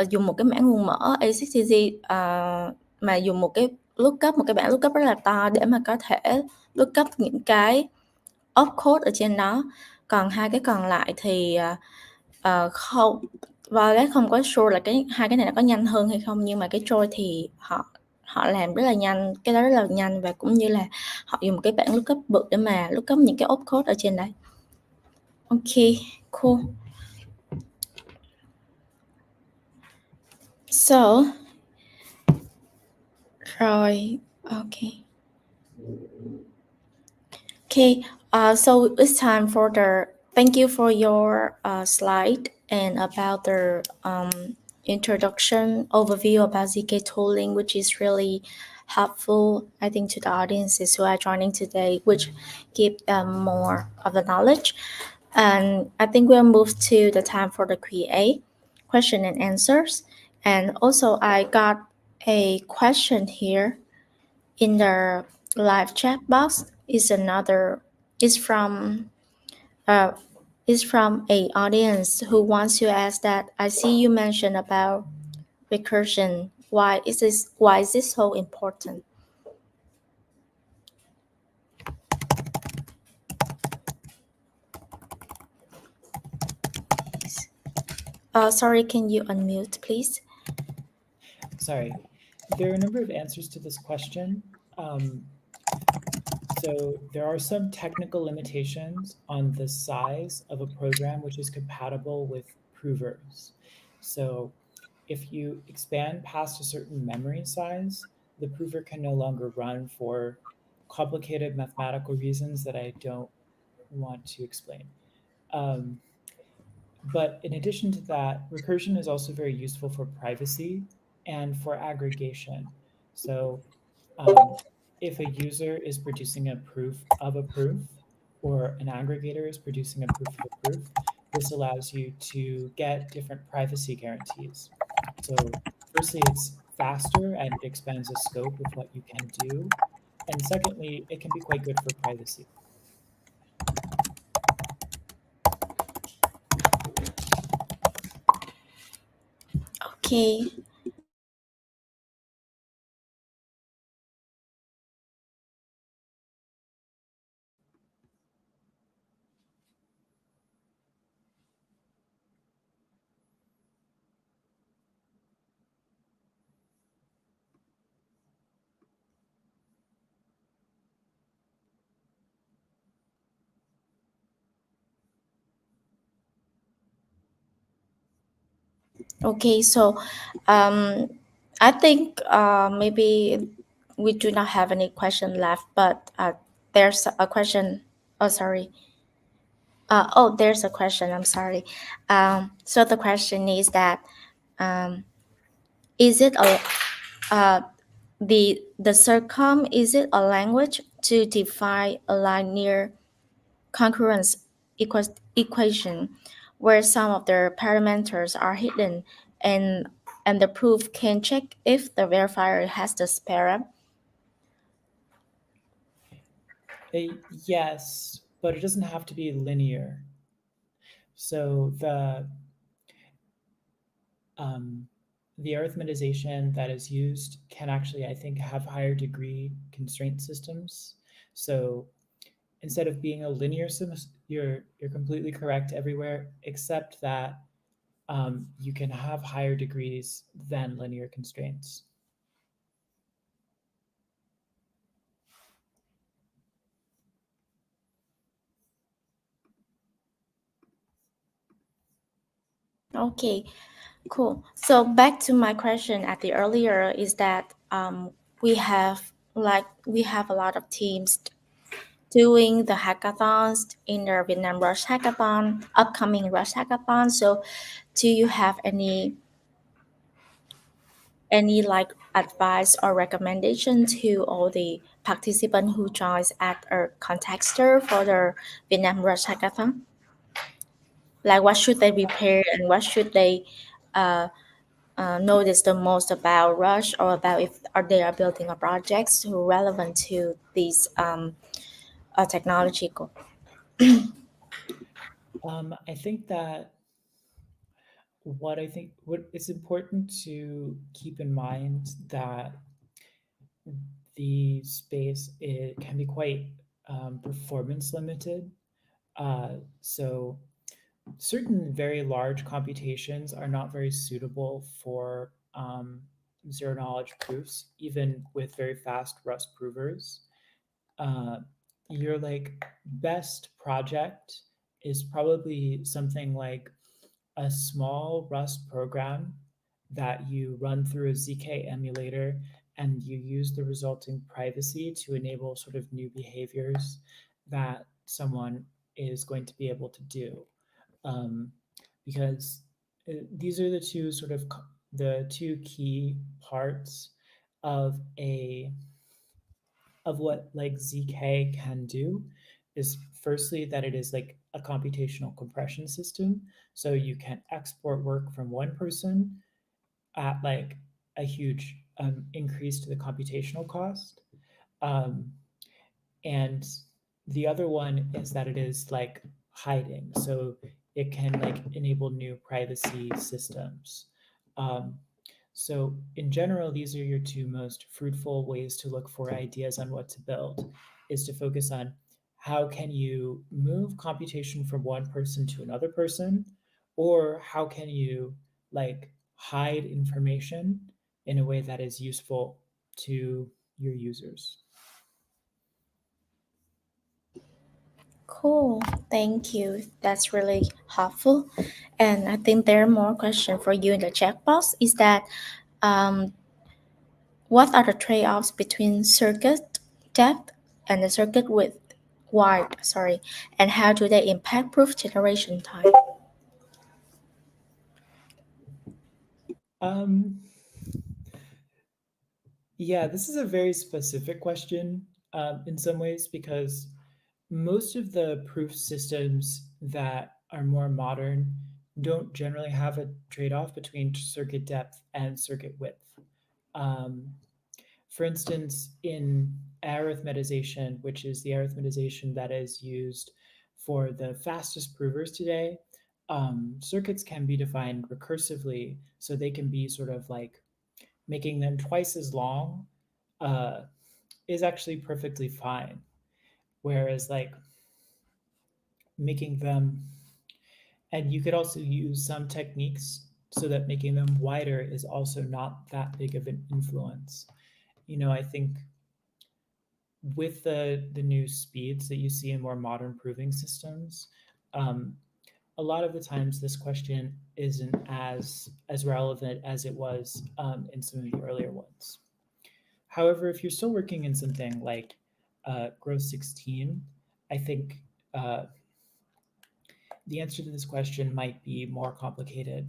dùng một cái mã nguồn mở A6TZ mà dùng một cái bảng lookup rất là to để mà có thể lookup những cái opcode ở trên đó. Còn hai cái còn lại thì không, Violet không có sure là hai cái này nó có nhanh hơn hay không, nhưng mà cái Joy thì họ làm rất là nhanh, cái đó rất là nhanh, và cũng như là họ dùng một cái bảng lookup bự để mà lookup những cái opcode ở trên đấy. Okay, cool. So, rồi, okay. Okay, so it's time for thank you for your slide and about the introduction overview about ZK tooling, which is really helpful, I think, to the audiences who are joining today, which give them more of the knowledge. And I think we'll move to the time for the QA, question and answers. And also I got a question here in the live chat box. Is from uh, is from a audience who wants to ask that I see you mentioned about recursion. Why is this so important? Sorry, can you unmute, please? Sorry. There are a number of answers to this question. So there are some technical limitations on the size of a program which is compatible with provers. So if you expand past a certain memory size, the prover can no longer run for complicated mathematical reasons that I don't want to explain. But in addition to that, recursion is also very useful for privacy and for aggregation. So if a user is producing a proof of a proof, or an aggregator is producing a proof of a proof, this allows you to get different privacy guarantees. So firstly, it's faster and it expands the scope of what you can do. And secondly, it can be quite good for privacy. Okay. Okay, so I think maybe we do not have any question left, but there's a question. Oh, sorry. There's a question. I'm sorry. So the question is that is it the circom, is it a language to define a linear concurrence equation where some of the parameters are hidden, and the proof can check if the verifier has the spare? Yes, but it doesn't have to be linear. So the arithmetization that is used can actually, I think, have higher degree constraint systems. So instead of being a linear you're completely correct everywhere except that you can have higher degrees than linear constraints. Okay, cool. So back to my question at the earlier is that we have a lot of teams doing the hackathons in the Vietnam Rush Hackathon, upcoming Rush Hackathon. So do you have any like advice or recommendation to all the participants who joins at a contexter for the Vietnam Rush Hackathon? Like what should they prepare and what should they uh, notice the most about Rush or about if are they are building a projects who relevant to these technological. I think that what it's important to keep in mind that the space it can be quite performance limited. So certain very large computations are not very suitable for zero knowledge proofs, even with very fast Rust provers. Uh, your like best project is probably something like a small Rust program that you run through a ZK emulator and you use the resulting privacy to enable sort of new behaviors that someone is going to be able to do. Um, because these are the two sort of the two key parts of a of what like ZK can do is firstly that it is like a computational compression system. So you can export work from one person at like a huge increase to the computational cost. Um, and the other one is that it is like hiding. So it can like enable new privacy systems. Um, so in general, these are your two most fruitful ways to look for ideas on what to build, is to focus on how can you move computation from one person to another person, or how can you like hide information in a way that is useful to your users. Cool, thank you. That's really helpful. And I think there are more questions for you in the chat box. Is that um, what are the trade-offs between circuit depth and the circuit width, wide, sorry, and how do they impact proof generation time? Um, yeah, this is a very specific question in some ways because most of the proof systems that are more modern don't generally have a trade off between circuit depth and circuit width. Um, for instance, in arithmetization, which is the arithmetization that is used for the fastest provers today, circuits can be defined recursively, so they can be sort of like making them twice as long uh, is actually perfectly fine. Whereas, like, making them, and you could also use some techniques so that making them wider is also not that big of an influence. I think with the new speeds that you see in more modern proving systems, um, a lot of the times this question isn't as relevant as it was in some of the earlier ones. However, if you're still working in something like Growth 16, I think uh, the answer to this question might be more complicated.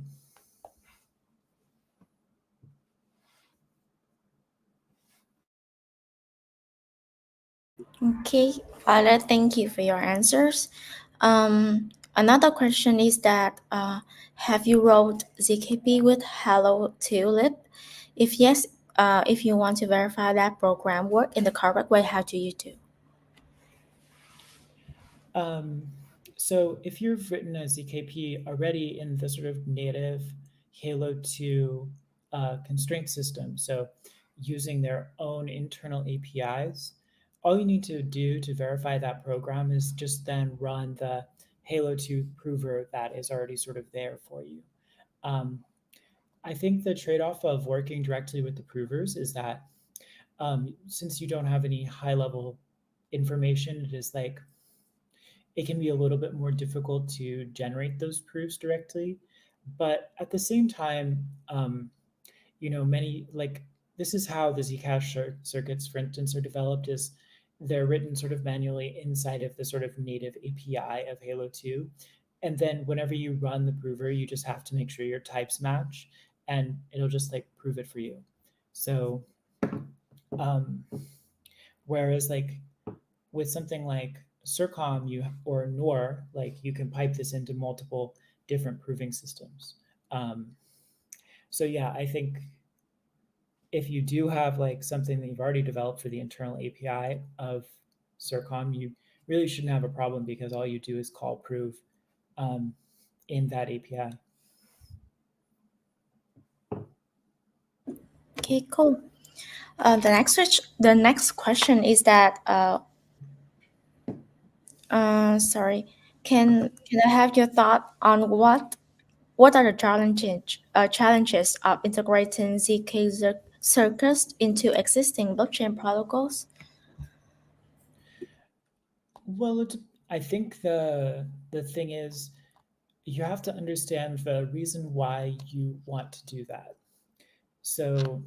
Okay, Violet, thank you for your answers. Another question is that have you wrote ZKP with Hello Tulip? If yes, if you want to verify that program work in the correct way, how do you do? Um, so if you've written a ZKP already in the sort of native Halo 2 constraint system, so using their own internal APIs, all you need to do to verify that program is just then run the Halo 2 prover that is already sort of there for you. Um, I think the trade off of working directly with the provers is that since you don't have any high level information, it is like it can be a little bit more difficult to generate those proofs directly. But at the same time, many like this is how the Zcash circuits, for instance, are developed. Is they're written sort of manually inside of the sort of native API of Halo 2. And then whenever you run the prover, you just have to make sure your types match and it'll just like prove it for you. So, um, whereas like with something like circom or Noir, like you can pipe this into multiple different proving systems. Um, so yeah, I think if you do have like something that you've already developed for the internal API of circom, you really shouldn't have a problem because all you do is call prove um, in that API. Okay, cool. The next question is that sorry, can I have your thought on what are the challenges of integrating ZK circuits into existing blockchain protocols? Well, I think the thing is you have to understand the reason why you want to do that. So,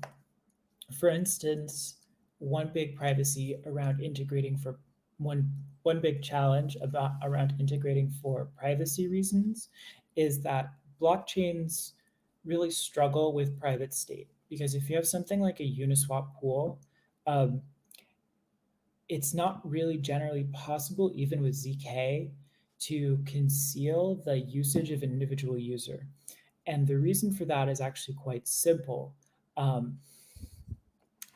for instance, one big privacy around integrating for one one big challenge about around integrating for privacy reasons is that blockchains really struggle with private state because if you have something like a Uniswap pool, um, it's not really generally possible, even with ZK, to conceal the usage of an individual user. And the reason for that is actually quite simple. Um,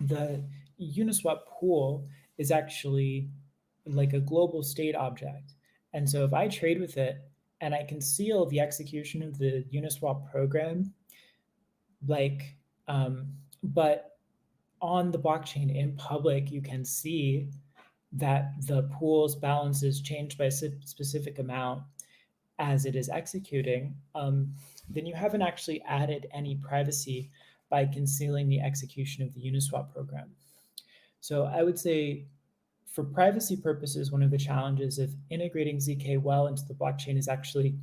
the Uniswap pool is actually like a global state object. And so if I trade with it and I conceal the execution of the Uniswap program, like, but on the blockchain in public, you can see that the pool's balance is changed by a specific amount as it is executing, then you haven't actually added any privacy by concealing the execution of the Uniswap program. So I would say for privacy purposes, one of the challenges of integrating ZK well into the blockchain is actually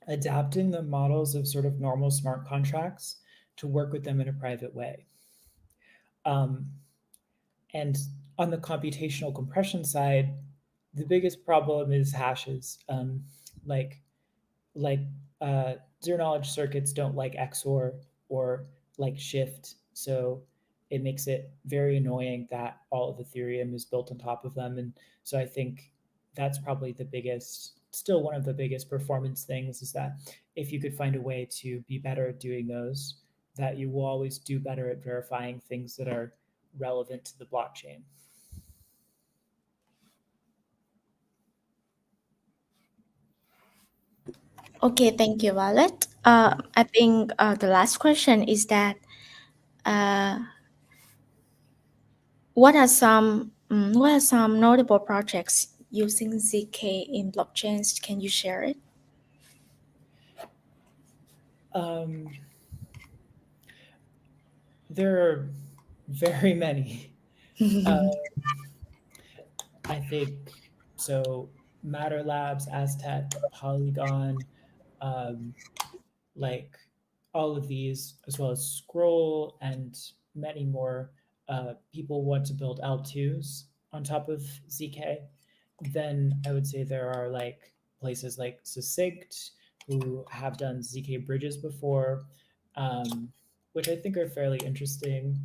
adapting the models of sort of normal smart contracts to work with them in a private way. Um, and on the computational compression side, the biggest problem is hashes. Like like zero knowledge circuits don't like XOR or like shift. So it makes it very annoying that all of Ethereum is built on top of them. And so I think that's probably still one of the biggest performance things is that if you could find a way to be better at doing those, that you will always do better at verifying things that are relevant to the blockchain. Okay, thank you, Violet. I think the last question is that uh, what are some notable projects using ZK in blockchains? Can you share it? Um, there are very many. Uh, I think so. Matter Labs, Aztec, Polygon, um, like all of these, as well as Scroll and many more people want to build L2s on top of ZK. Then I would say there are like places like Succinct who have done ZK bridges before, which I think are fairly interesting.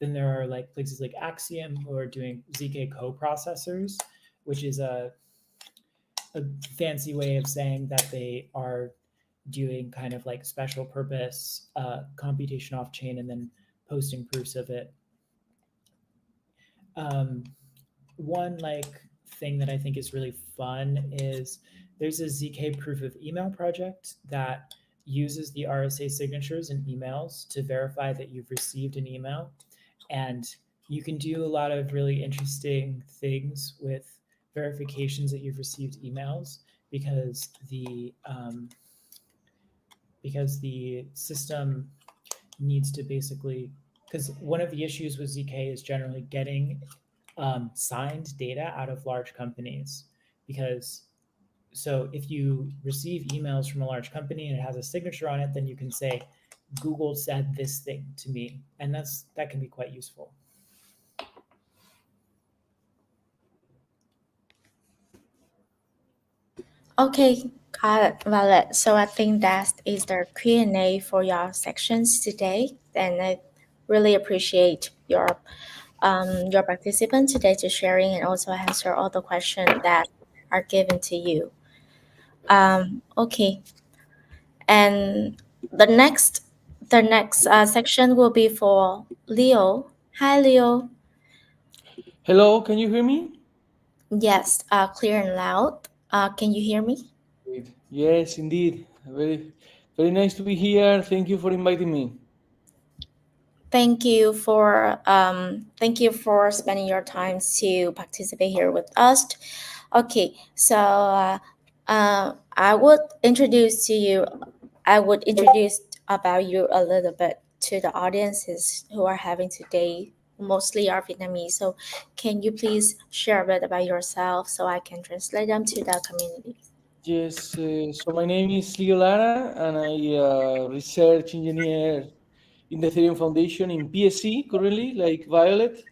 Then there are like places like Axiom who are doing ZK co-processors, which is a fancy way of saying that they are doing kind of like special purpose computation off chain and then posting proofs of it. Um, one like thing that I think is really fun is there's a ZK proof of email project that uses the RSA signatures in emails to verify that you've received an email. And you can do a lot of really interesting things with verifications that you've received emails because the system needs to basically, because one of the issues with ZK is generally getting signed data out of large companies. Because so if you receive emails from a large company and it has a signature on it, then you can say Google said this thing to me, and that can be quite useful. Okay, got it, valid. So I think that is the Q&A for your sections today, and I really appreciate your participant today to sharing and also answer all the questions that are given to you. Okay, and the next section will be for Leo. Hi, Leo. Hello, can you hear me? Yes, clear and loud. Can you hear me? Great. Yes, indeed. Very nice to be here. Thank you for inviting me. Thank you for spending your time to participate here with us. Okay, so I would introduce to you. I would introduce about you a little bit to the audiences who are having today. Mostly are Vietnamese. So, can you please share a bit about yourself so I can translate them to the community? Yes, so my name is Leo Lara, and I research engineer in the Ethereum Foundation in PSC currently, like Violet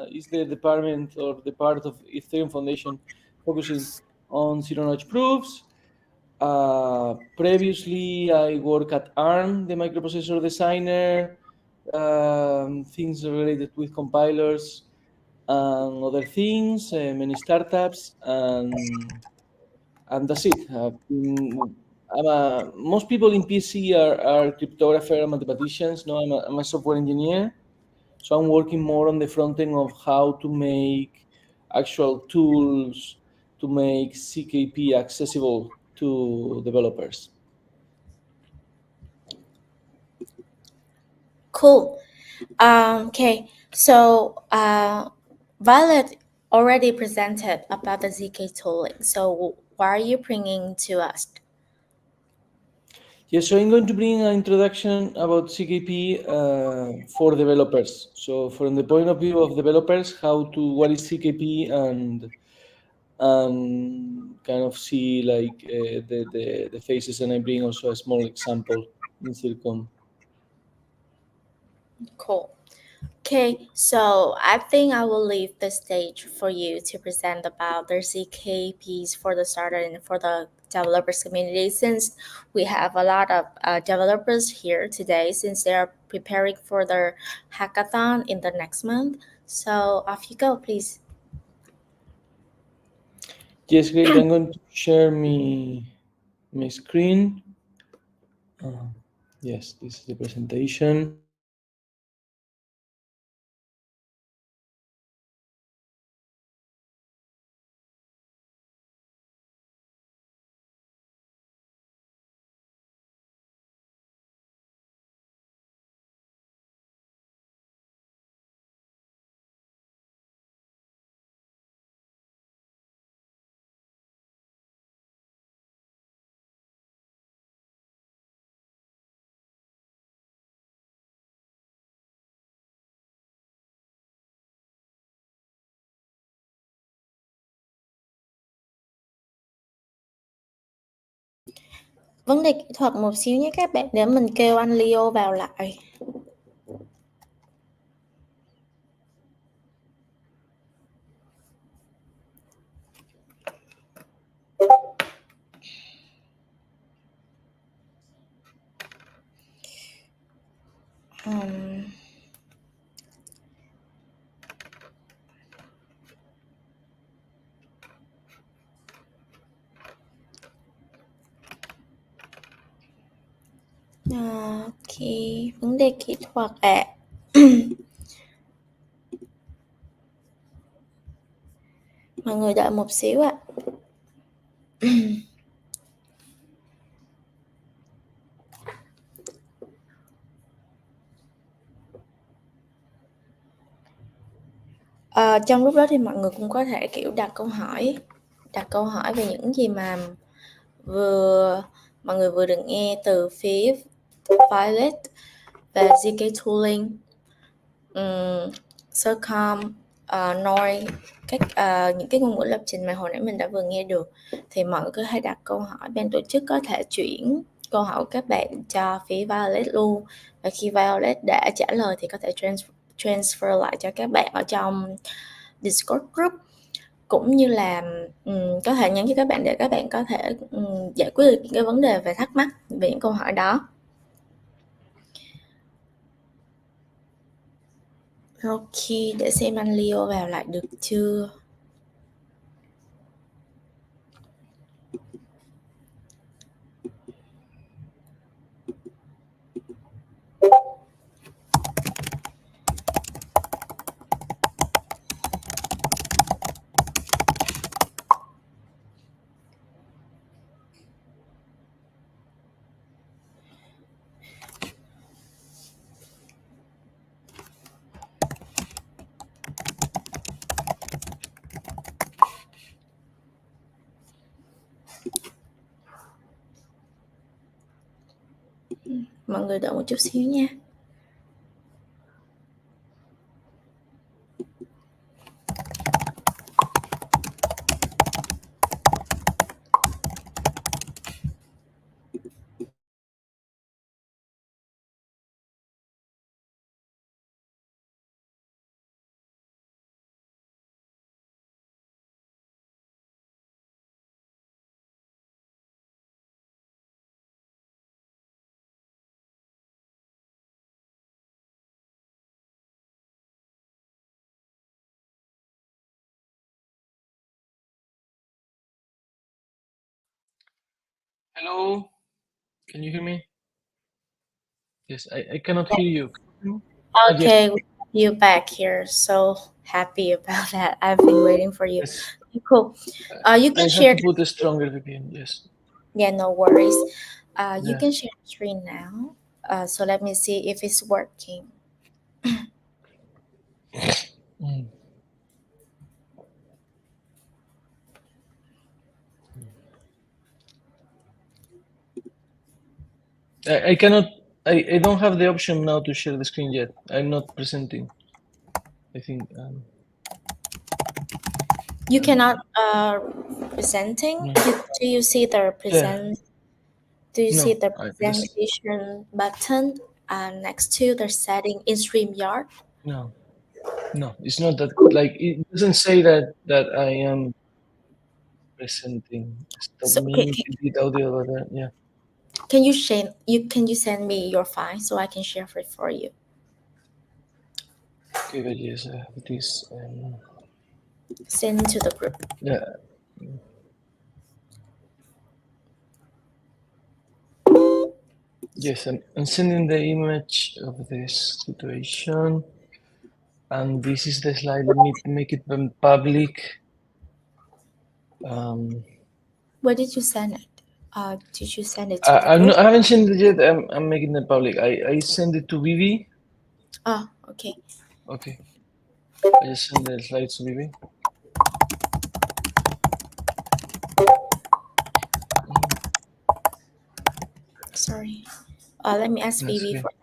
is the department or the part of Ethereum Foundation focusing on zero knowledge proofs. Previously, I work at ARM, the microprocessor designer, things related with compilers and other things, many startups, and that's it. Most people in PC are cryptographer and mathematicians. No, I'm a software engineer, so I'm working more on the front end of how to make actual tools to make CKP accessible to developers. Cool. Okay, so Violet already presented about the ZK tooling. So what are you bringing to us? Yes, so I'm going to bring an introduction about CKP for developers. So from the point of view of developers, what is CKP and kind of see like the phases, and I bring also a small example in circom. Cool. Okay, so I think I will leave the stage for you to present about the ZK piece for the starter and for the developers community, since we have a lot of developers here today since they are preparing for their hackathon in the next month. So off you go, please. Yes, great. I'm going to share my screen. Uh, yes, this is the presentation. Vấn đề kỹ thuật một xíu nhé các bạn, để mình kêu anh Leo vào lại. Um, ok, vấn đề kỹ thuật ạ. Mọi người đợi một xíu ạ. Trong lúc đó thì mọi người cũng có thể kiểu đặt câu hỏi về những gì mà mọi người vừa được nghe từ phía Violet về ZK tooling, circom, Noir, những cái ngôn ngữ lập trình mà hồi nãy mình đã vừa nghe được, thì mọi người có thể đặt câu hỏi, ban tổ chức có thể chuyển câu hỏi của các bạn cho phía Violet luôn, và khi Violet đã trả lời thì có thể transfer lại cho các bạn ở trong Discord group, cũng như là có thể nhắn cho các bạn để các bạn có thể giải quyết được những cái vấn đề về thắc mắc về những câu hỏi đó. Ok, để xem anh Leo vào lại được chưa. Mọi người đợi một chút xíu nha. Hello, can you hear me? Yes, I cannot hear you. Yes, Okay, we have you back here. So happy about that. I've been waiting for you. yes. Cool. You I can have share. to put a stronger VPN. Yes. Yeah, no worries. You Yeah. can share the screen now. So let me see if it's working. Mm. I cannot. I don't have the option now to share the screen yet. I'm not presenting. I think. You cannot presenting. No. Do you see the Yeah. present? Do you No. see the Because presentation button next to the setting in StreamYard? no. No. It's not that. Like it doesn't say that I am presenting. Stop So me. Delete audio. Yeah. can you share? Can you send me your file so I can share it for you? Okay. But yes, I have this. Send to the group. Yeah. Yes, I'm sending the image of this situation. And this is the slide. Let me make it public. Where did you send it? Did you send it to the I group? haven't sent it yet. I'm making it public. I send it to Vivi. Oh, okay. Okay. I just send the slides to Vivi. Sorry. Let me ask That's Vivi okay. for that.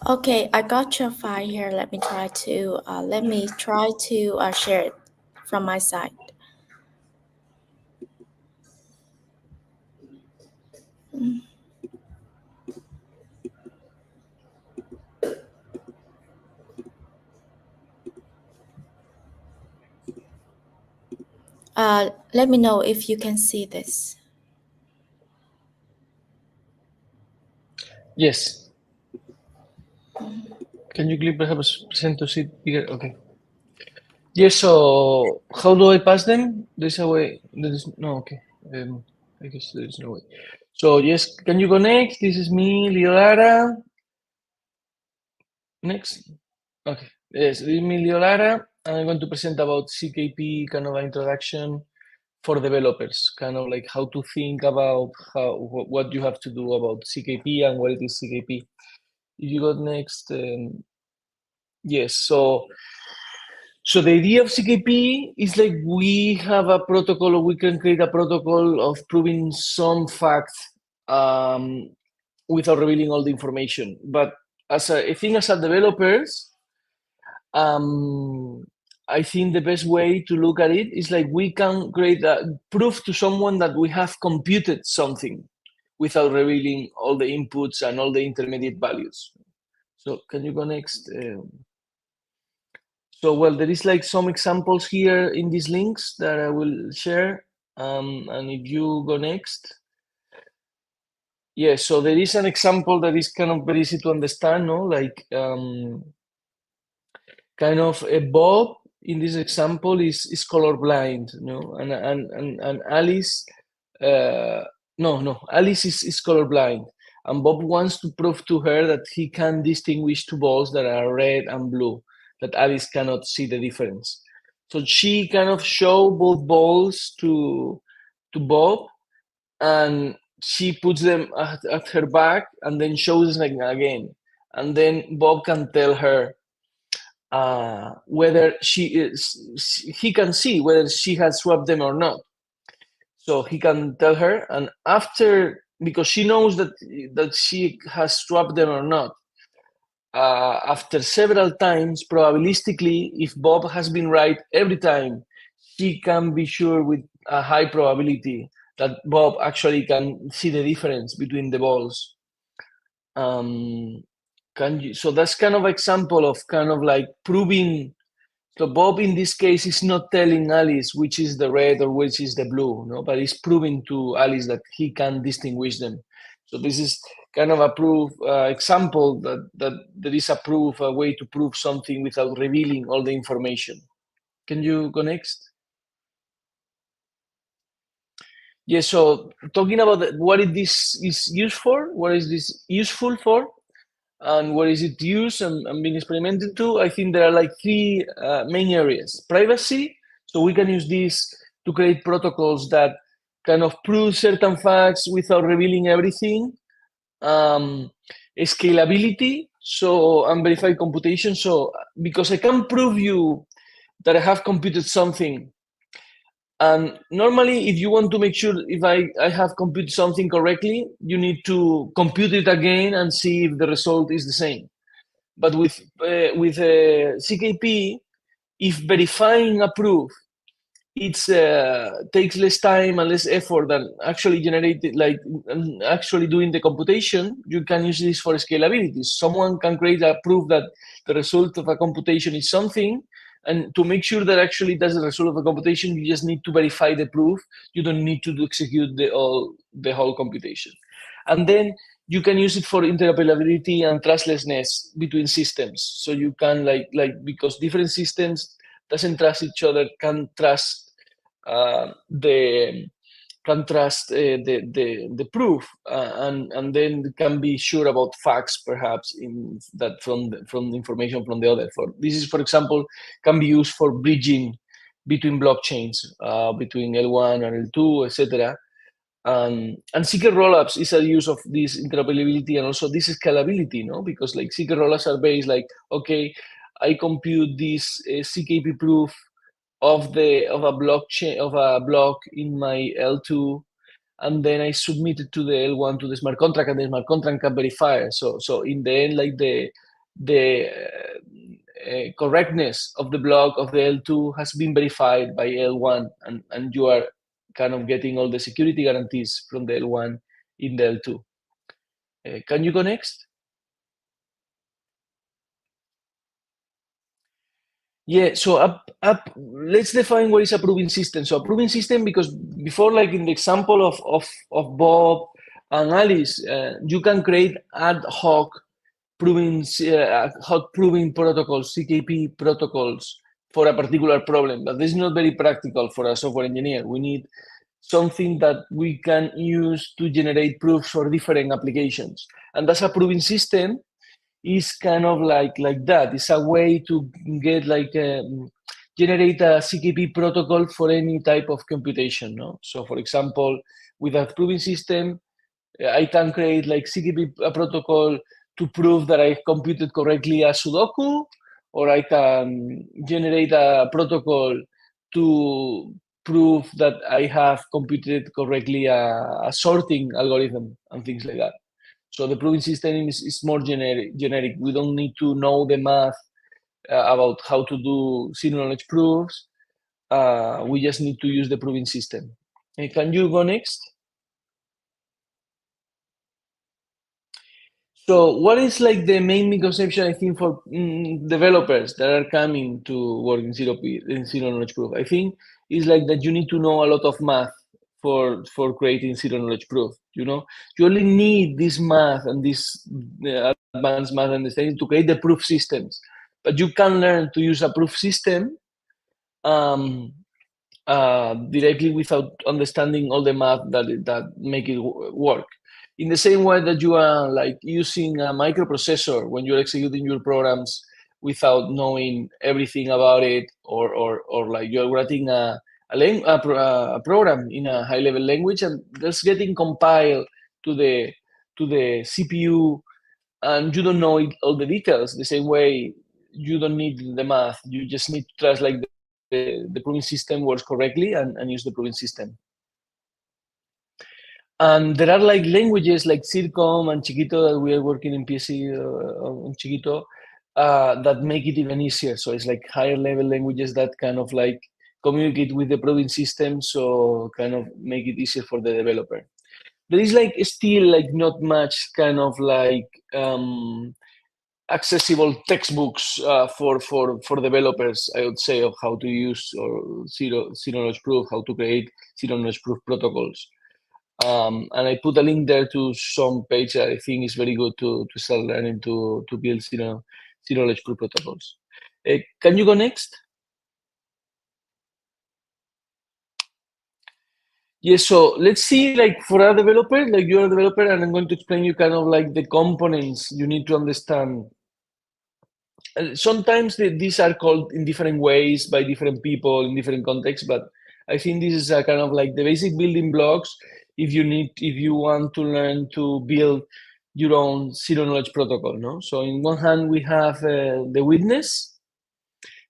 Okay, I got your file here. Let me try to share it from my side. Let me know if you can see this. Yes. Can you click perhaps present to see bigger? Okay. Yes. So how do I pass them? There's a way. There is no. Okay. I guess there is no way. So yes, can you connect? This is me, Leo Lara. Next. Okay. Yes, this is Emilio Lara. I'm going to present about CKP, kind of an introduction for developers, kind of like how to think about what you have to do about CKP and what it is CKP. If you go next, yes. So the idea of CKP is like we have a protocol, or we can create a protocol of proving some fact without revealing all the information. But I think as a developers, I think the best way to look at it is like we can create a proof to someone that we have computed something without revealing all the inputs and all the intermediate values. So can you go next? So, well, there is like some examples here in these links that I will share. And if you go next. Yeah, so there is an example that is kind of very easy to understand, no? Like kind of a Bob in this example is colorblind, you know, and Alice, Alice is colorblind, and Bob wants to prove to her that he can distinguish two balls that are red and blue, that Alice cannot see the difference. So she kind of show both balls to Bob, and she puts them at her back and then shows them again, and then Bob can tell her whether he can see whether she has swapped them or not. So he can tell her, and after, because she knows that she has swapped them or not, after several times, probabilistically, if Bob has been right every time, she can be sure with a high probability that Bob actually can see the difference between the balls. So that's kind of example of kind of like proving. So Bob in this case is not telling Alice which is the red or which is the blue, no, but he's proving to Alice that he can distinguish them. So this is kind of a proof example that there is a way to prove something without revealing all the information. Can you go next? Yeah, so talking about what this is used for, what is this useful for, and what is it used and being experimented to, I think there are like three main areas. Privacy, so we can use this to create protocols that kind of prove certain facts without revealing everything. Scalability, so unverified computation. So because I can prove you that I have computed something, and normally, if you want to make sure if I have computed something correctly, you need to compute it again and see if the result is the same. But with CKP, if verifying a proof, it takes less time and less effort than actually actually doing the computation. You can use this for scalability. Someone can create a proof that the result of a computation is something, and to make sure that actually that's the result of a computation, you just need to verify the proof. You don't need to execute the whole computation. And then you can use it for interoperability and trustlessness between systems. So you can because different systems doesn't trust each other, can trust the proof, and then can be sure about facts, perhaps in that from the information from the other. This is, for example, can be used for bridging between blockchains, between L1 and L2, etc. And secret rollups is a use of this interoperability and also this scalability, no? Because like secret rollups are based like, okay, I compute this CKP proof of a blockchain of a block in my L2, and then I submit it to the L1 to the smart contract, and the smart contract can verify it. So in the end, like the correctness of the block of the L2 has been verified by L1, and you are kind of getting all the security guarantees from the L1 in the L2. Can you go next? Yeah, so let's define what is a proving system. So a proving system, because before, like in the example of Bob and Alice, you can create ad hoc proving protocols, CKP protocols for a particular problem, but this is not very practical for a software engineer. We need something that we can use to generate proofs for different applications, and that's a proving system. is kind of like that. It's a way to get generate a CKP protocol for any type of computation. No, so for example, with a proving system, I can create like CKP protocol to prove that I computed correctly a Sudoku, or I can generate a protocol to prove that I have computed correctly a sorting algorithm and things like that. So the proving system is more generic. We don't need to know the math about how to do zero knowledge proofs. We just need to use the proving system. Can you go next? So what is like the main misconception, I think, for developers that are coming to work in zero knowledge proof? I think is like that you need to know a lot of math for creating zero knowledge proof. You know, you only need this math and this advanced math understanding to create the proof systems, but you can learn to use a proof system um, directly without understanding all the math that make it work. In the same way that you are like using a microprocessor when you're executing your programs without knowing everything about it, or like you're writing a program in a high level language and that's getting compiled to the CPU, and you don't know all the details. The same way, you don't need the math. You just need to trust like the proving system works correctly and use the proving system. And there are like languages like circom and Chiquito that we are working in PC on Chiquito that make it even easier. So it's like higher level languages that kind of like communicate with the proving system, so kind of make it easier for the developer. There is like still like not much kind of like accessible textbooks for developers, I would say, of how to use or zero knowledge proof, how to create zero knowledge proof protocols. And I put a link there to some page that I think is very good to start learning to build zero knowledge proof protocols. Can you go next? Yes, so let's see, like for a developer, like you're a developer, and I'm going to explain you kind of like the components you need to understand. Sometimes these are called in different ways by different people in different contexts, but I think this is a kind of like the basic building blocks if you want to learn to build your own zero knowledge protocol. No, so in one hand we have the witness.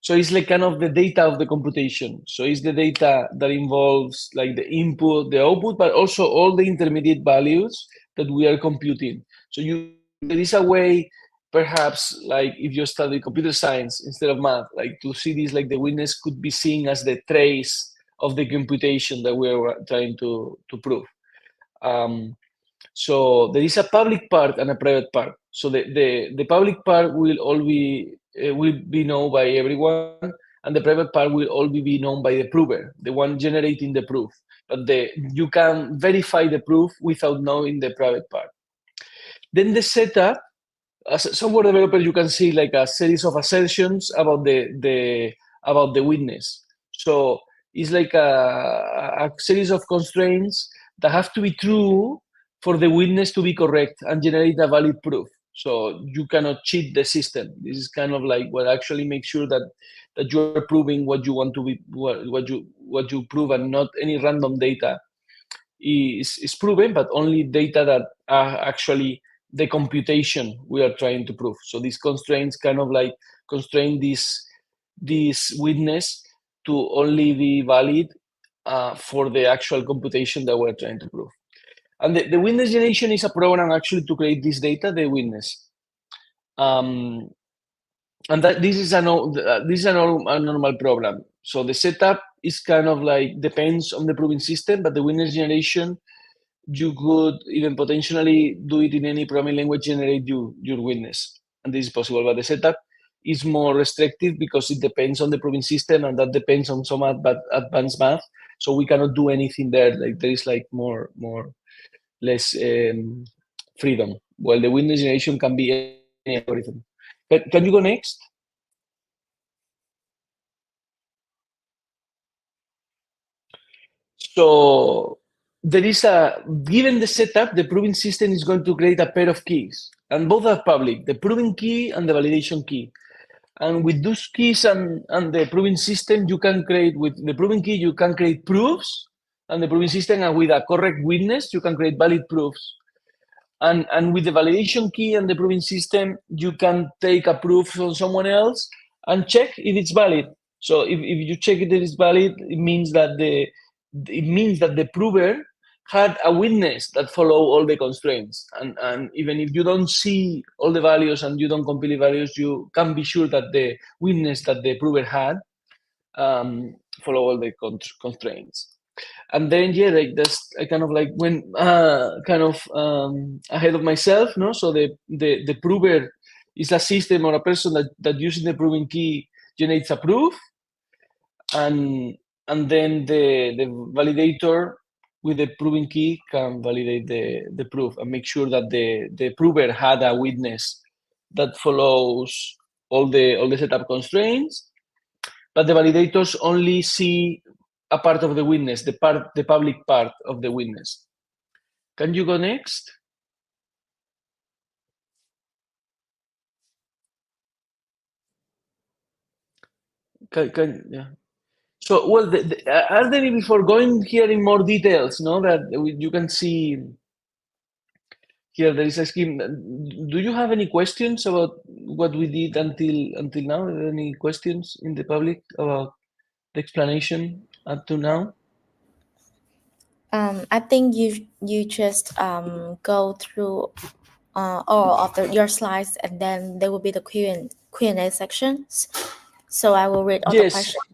So it's like kind of the data of the computation. So it's the data that involves like the input, the output, but also all the intermediate values that we are computing. So there is a way, perhaps, like if you study computer science instead of math, like to see this, like the witness could be seen as the trace of the computation that we are trying to prove. So there is a public part and a private part. So the public part will be known by everyone, and the private part will only be known by the prover, the one generating the proof. But you can verify the proof without knowing the private part. Then the setup, as a software developer, you can see like a series of assertions about the witness. So it's like a series of constraints that have to be true for the witness to be correct and generate a valid proof. So you cannot cheat the system. This is kind of like what actually makes sure that you are proving what you want to be, what you prove, and not any random data is proven, but only data that are actually the computation we are trying to prove. So these constraints kind of like constrain this witness to only be valid for the actual computation that we're trying to prove. And the witness generation is a program actually to create this data, the witness. And that this is a normal program. So the setup is kind of like depends on the proving system, but the witness generation, you could even potentially do it in any programming language, generate your witness, and this is possible. But the setup is more restrictive because it depends on the proving system, and that depends on some advanced math. So we cannot do anything there. Like there is like less freedom. Well, the witness generation can be any algorithm. Can you go next? So there is given the setup, the proving system is going to create a pair of keys, and both are public, the proving key and the validation key. And with those keys and the proving system, you can create, with the proving key, you can create proofs, and the proving system, and with a correct witness, you can create valid proofs. And with the validation key and the proving system, you can take a proof from someone else and check if it's valid. So if you check it is valid, it means that the prover had a witness that follow all the constraints. And even if you don't see all the values and you don't compile the values, you can be sure that the witness that the prover had follow all the constraints. And then like that's I kind of like went ahead of myself, no? So the prover is a system or a person that using the proving key generates a proof, and then the validator with the proving key can validate the proof and make sure that the prover had a witness that follows all the setup constraints, but the validators only see a part of the witness, the public part of the witness. Can you go next? Yeah. So, well, are there, before going here in more details, no, that you can see here, there is a scheme. Do you have any questions about what we did until now? Are there any questions in the public about the explanation up to now? I think you just go through all of your slides, and then there will be the Q&A sections. So I will read all the Yes. questions.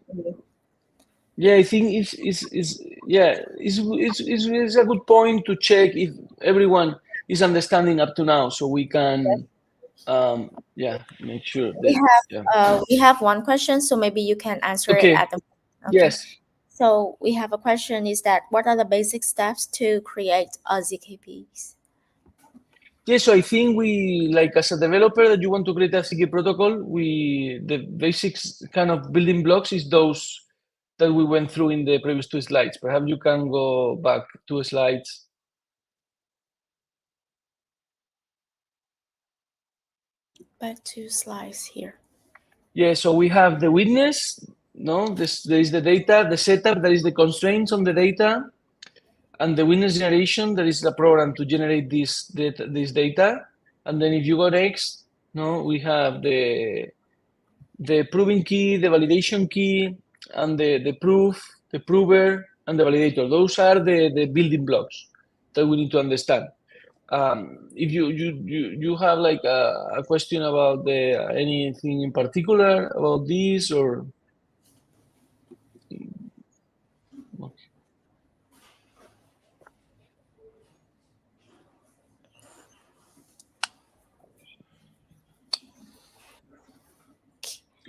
Yeah, I think it's a good point to check if everyone is understanding up to now, so we can make sure that We have one question, so maybe you can answer it Okay. at the. Yes. So we have a question: is that what are the basic steps to create a ZKPs? Yeah, so I think we, like, as a developer that you want to create a ZK protocol, the basics kind of building blocks is those that we went through in the previous two slides. Perhaps you can go back 2 slides. Back 2 slides here. Yeah, so we have the witness, no? There is the data, the setup, there is the constraints on the data, and the witness generation, there is a program to generate this data. And then if you go next, no, we have the proving key, the validation key, and the proof, the prover, and the validator. Those are the building blocks that we need to understand. If you have like a question about anything in particular about this, or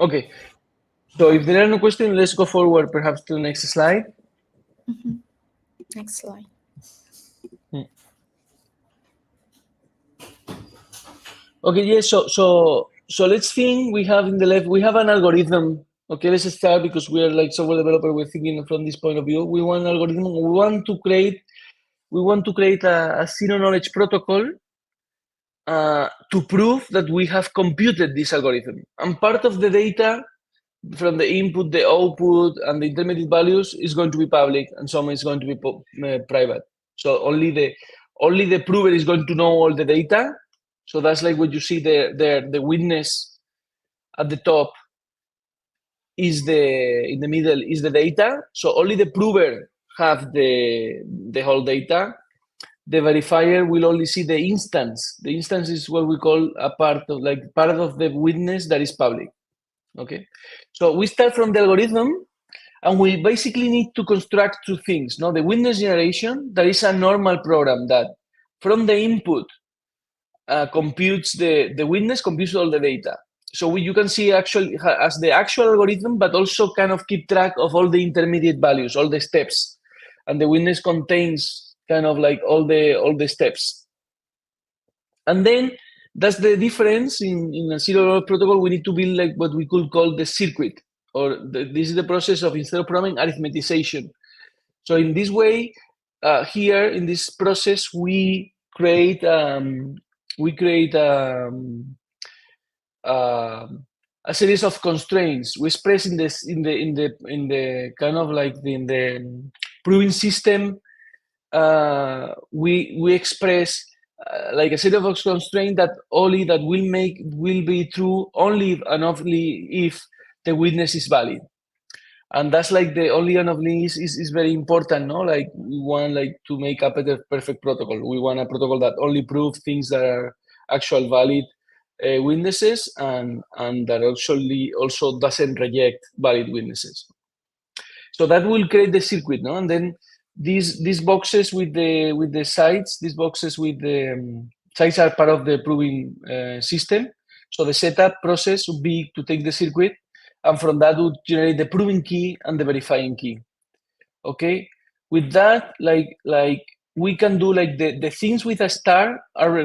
okay. So if there are no questions, let's go forward perhaps to the next slide. Mm-hmm. Next slide. Okay, yes. So let's think. We have in the left, we have an algorithm. Okay, let's start because we are like software developer. We're thinking from this point of view. We want an algorithm. We want to create a zero knowledge protocol to prove that we have computed this algorithm. And part of the data from the input, the output, and the intermediate values is going to be public, and some is going to be private. So only the prover is going to know all the data. So that's like what you see there. The witness at the top is in the middle is the data. So only the prover have the whole data. The verifier will only see the instance. The instance is what we call a part of the witness that is public. Okay, so we start from the algorithm, and we basically need to construct 2 things. No, the witness generation, that is a normal program that from the input computes the witness, computes all the data. So you can see actually as the actual algorithm, but also kind of keep track of all the intermediate values, all the steps, and the witness contains kind of like all the steps. And then that's the difference in a zero-knowledge protocol. We need to build like what we could call the circuit, or this is the process of, instead of programming, arithmetization. So in this way, here in this process we create a series of constraints. We express in this in the kind of like in the proving system. We express like a set of constraints that only that will be true only and only if the witness is valid. And that's like the only and only is very important, no? Like we want like to make a better perfect protocol. We want a protocol that only proves things that are actual valid witnesses and that also doesn't reject valid witnesses. So that will create the circuit, no? And then these boxes with the sites, these boxes with the sites are part of the proving system. So the setup process would be to take the circuit, and from that would generate the proving key and the verifying key. Okay, with that, like we can do like the things with a star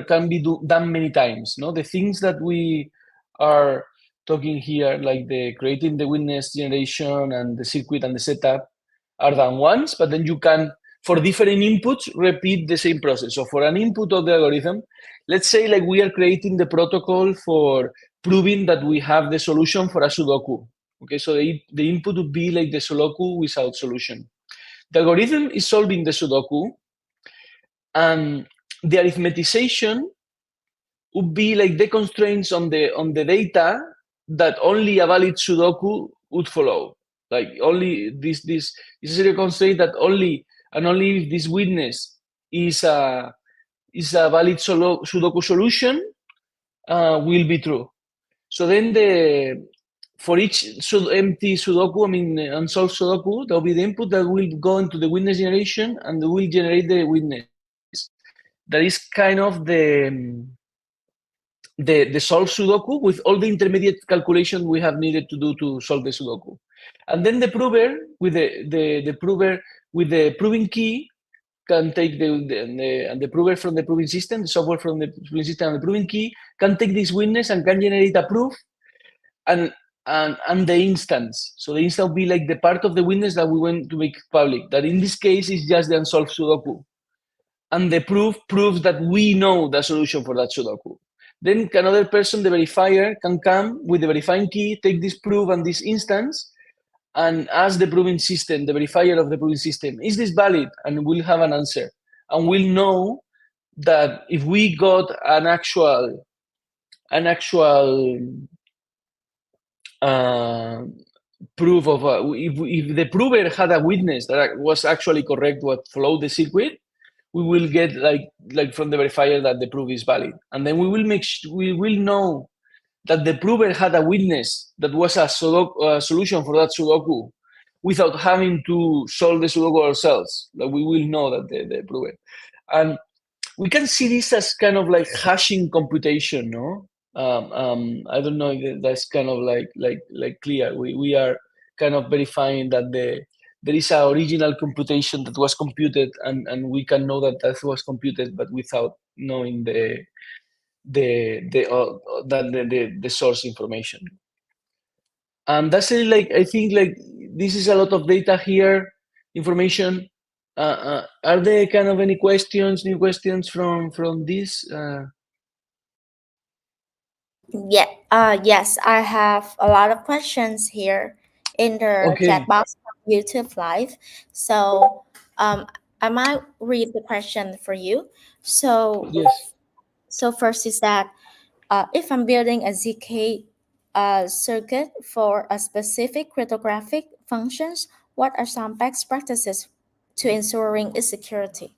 can be done many times. No, the things that we are talking here, like the creating the witness generation and the circuit and the setup, are done once, but then you can, for different inputs, repeat the same process. So for an input of the algorithm, let's say like we are creating the protocol for proving that we have the solution for a Sudoku. Okay, so the input would be like the Sudoku without solution. The algorithm is solving the Sudoku, and the arithmetization would be like the constraints on the data that only a valid Sudoku would follow. Like only this is a constraint that only if this witness is a valid Sudoku solution will be true. So then for each empty Sudoku, I mean unsolved Sudoku, there will be the input that will go into the witness generation and will generate the witness. That is kind of the solved Sudoku with all the intermediate calculations we have needed to do to solve the Sudoku. And then the prover with the prover with the proving key can take the prover from the proving system, the software from the proving system, and the proving key can take this witness and can generate a proof and the instance. So the instance will be like the part of the witness that we want to make public. That in this case is just the unsolved Sudoku. And the proof proves that we know the solution for that Sudoku. Then another person, the verifier, can come with the verifying key, take this proof and this instance, and ask the proving system, the verifier of the proving system, is this valid? And we'll have an answer. And we'll know that if we got an actual proof of if the prover had a witness that was actually correct what followed the circuit, we will get like from the verifier that the proof is valid, and then we will know that the prover had a witness that was a solution for that Sudoku without having to solve the Sudoku ourselves. Like we will know that the prover, and we can see this as kind of like hashing computation, no? I don't know if that's kind of like clear. We are kind of verifying that there is an original computation that was computed, and we can know that was computed, but without knowing the source information. And that's it. Like I think like this is a lot of data here, information. Are there kind of any new questions from this? Yes, I have a lot of questions here in the Okay. chat box of YouTube Live. So, I might read the question for you. So, Yes. first is that if I'm building a ZK circuit for a specific cryptographic functions, what are some best practices to ensuring its security?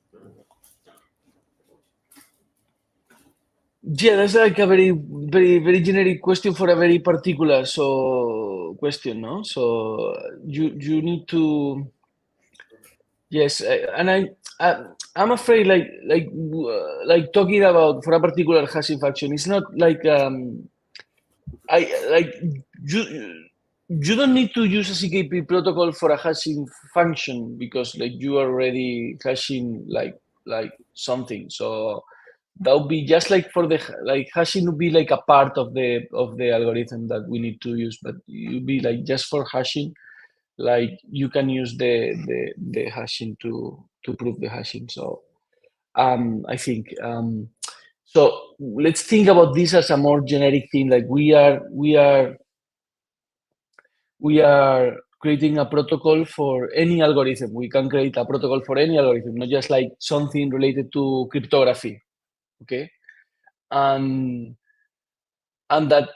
Yeah, that's like a very generic question for a very particular question, no? So you need to yes, and I'm afraid like talking about for a particular hashing function. It's not like I like you you don't need to use a CKP protocol for a hashing function because like you are already hashing like something. So that would be just like for the like hashing would be like a part of the algorithm that we need to use, but it would be like just for hashing, like you can use the hashing to to prove the hashing. So I think so. Let's think about this as a more generic thing. Like we are creating a protocol for any algorithm. We can create a protocol for any algorithm, not just like something related to cryptography. Okay, and that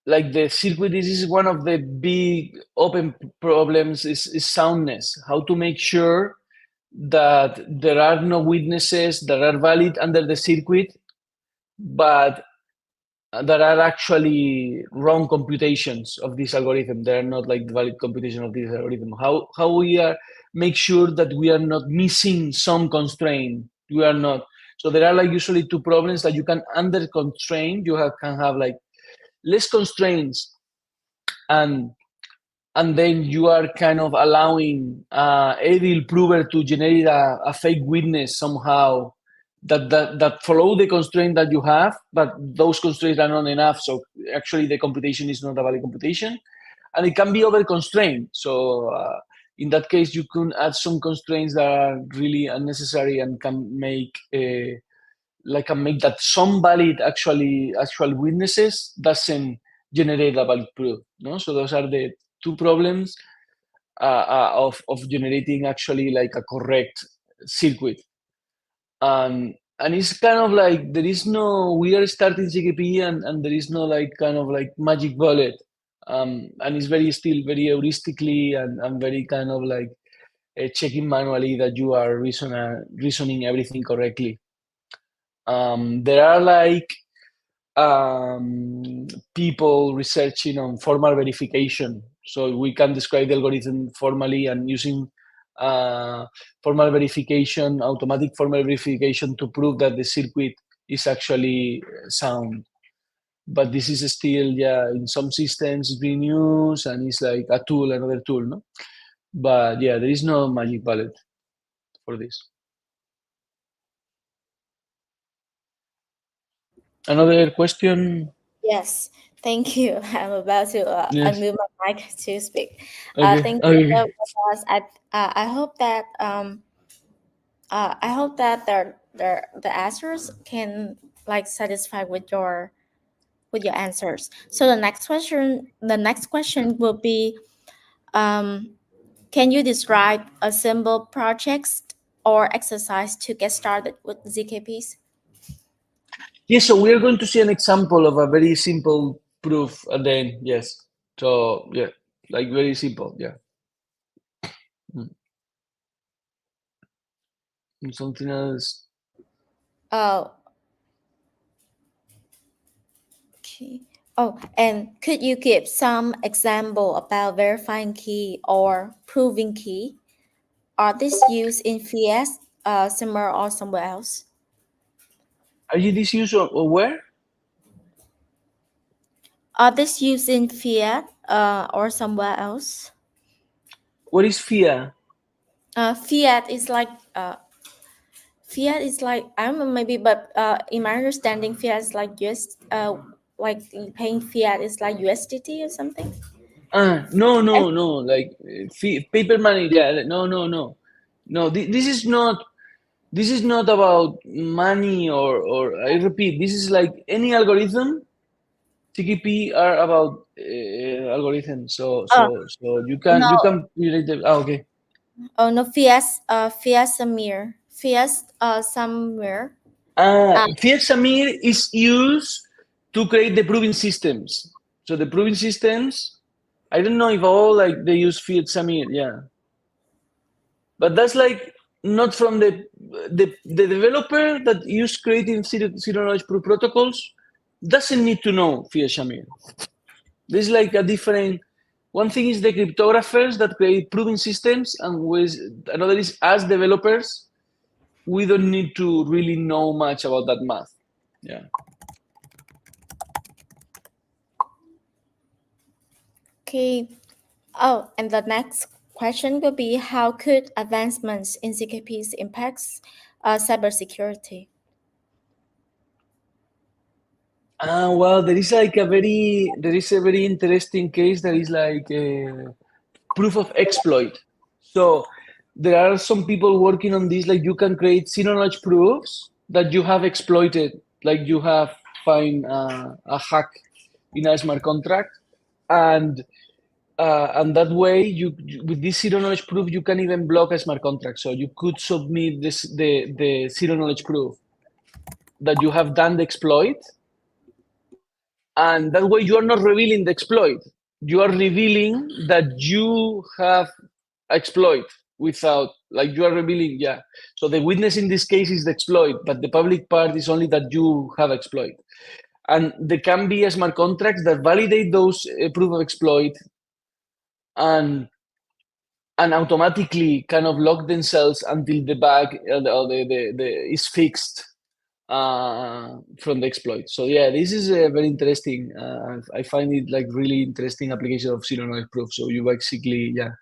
like the circuit, this is one of the big open problems is soundness. How to make sure that there are no witnesses that are valid under the circuit, but there are actually wrong computations of this algorithm. They are not like the valid computation of this algorithm. How we are make sure that we are not missing some constraint. We are not. So there are like usually two problems that you can under constrain. Can have like less constraints, and then you are kind of allowing Edil prover to generate a fake witness somehow that follow the constraint that you have, but those constraints are not enough. So actually, the computation is not a valid computation, and it can be over constrained. So in that case, you can add some constraints that are really unnecessary and can make that some valid actual witnesses doesn't generate a valid proof. No, so those are the two problems of generating actually like a correct circuit. And it's kind of like there is no we are starting ZKP and there is no like kind of like magic bullet. And it's still very heuristically and very kind of like checking manually that you are reasoning everything correctly. There are like people researching on formal verification. So we can describe the algorithm formally and using formal verification, automatic formal verification to prove that the circuit is actually sound. But this is still, yeah, in some systems it's being used and it's like a tool, another tool, no? But yeah, there is no magic bullet for this. Another question? Yes, thank you. I'm about to Yes. unmute my mic to speak. Okay. Thank you Okay. because I hope that the answers can like satisfy with your answers. So the next question will be, um, can you describe a simple project or exercise to get started with ZKPs? Yes, so we are going to see an example of a very simple proof at the end. Yes. So yeah, like very simple. Yeah. Mm. And something else. Oh, okay. Oh, and could you give some example about verifying key or proving key? Are these used in VS, somewhere or somewhere else? Are you this use or where? Are these used in Fiat or somewhere else? What is FIA? Fiat is like Fiat is like I don't know maybe, but in my understanding, Fiat is like like paying Fiat is like USDT or something. No. Like paper money. Yeah. No. No. This is not. This is not about money or I repeat. This is like any algorithm. TKP are about algorithms. Oh So no, you can relate them. Okay. oh no, Fiat Fiat Samir Fiat Samir. Fiat Samir is used to create the proving systems. So the proving systems, I don't know if all like they use Fiat Samir, yeah. But that's like not from the developer that use creating zero knowledge proof protocols doesn't need to know Fiat Samir. There's like a different. One thing is the cryptographers that create proving systems, and with another is as developers, we don't need to really know much about that math. Yeah. Okay. Oh, and the next question will be, how could advancements in CKPs impacts cybersecurity? Well, there is a very interesting case that is like proof of exploit. So there are some people working on this. Like you can create zero knowledge proofs that you have exploited, like you have find a hack in a smart contract, and that way with this zero knowledge proof you can even block a smart contract. So you could submit the zero knowledge proof that you have done the exploit, and that way you are not revealing the exploit. You are revealing that you have exploit without, like, you are revealing, yeah. So the witness in this case is the exploit, but the public part is only that you have exploit. And there can be smart contracts that validate those proof of exploit and automatically kind of lock themselves until the bug is fixed from the exploit. So yeah, this is a very interesting. I find it like really interesting application of zero knowledge proof. So you basically, yeah,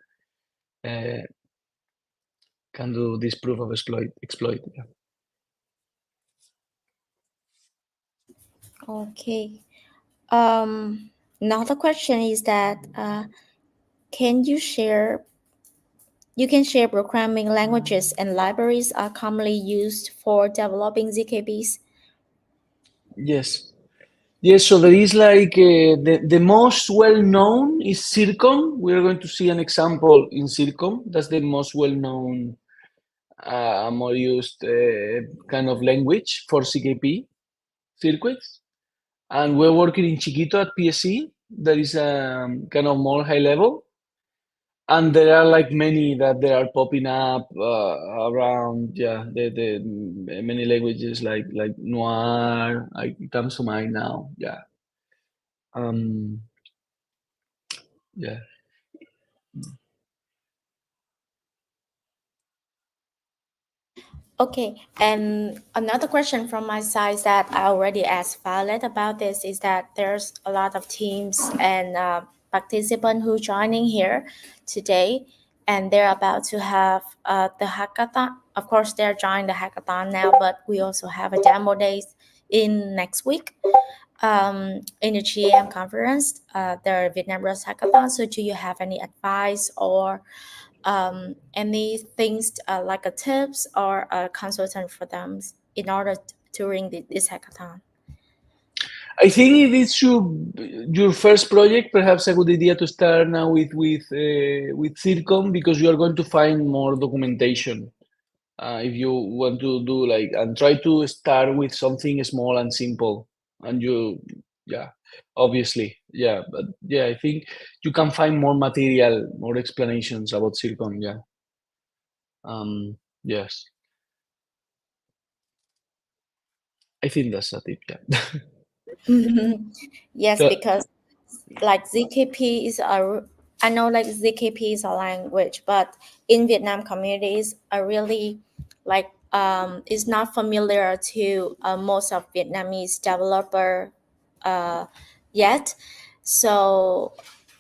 can do this proof of exploit. Yeah. Okay. Another question is that can you share you can share programming languages and libraries are commonly used for developing ZKPs? Yes. Yes, so there is like the most well known is circom. We are going to see an example in circom. That's the most well known, more used kind of language for ZKP circuits. And we're working in Chiquito at PSC. That is kind of more high level. And there are like many that they are popping up around, yeah, the many languages like Noir, it comes to mind now, yeah. Um, yeah. Okay, and another question from my side that I already asked Violet about this is that there's a lot of teams and participants who joining here today, and they're about to have the hackathon. Of course, they're joining the hackathon now, but we also have a demo days in next week. In the GAM conference, the Vietnam Rust Hackathon. So, do you have any advice or any things like a tips or a consultant for them in order during this hackathon? I think if it's your first project, perhaps a good idea to start now with Circom, because you are going to find more documentation. If you want to do like, and try to start with something small and simple, and yeah, obviously, yeah, but yeah, I think you can find more material, more explanations about Circom. Yeah. Yes, I think that's a tip. Yeah. Yes, So, because like ZKP is a I know like ZKP is a language, but in Vietnam communities are really like is not familiar to most of Vietnamese developer uh, yet. So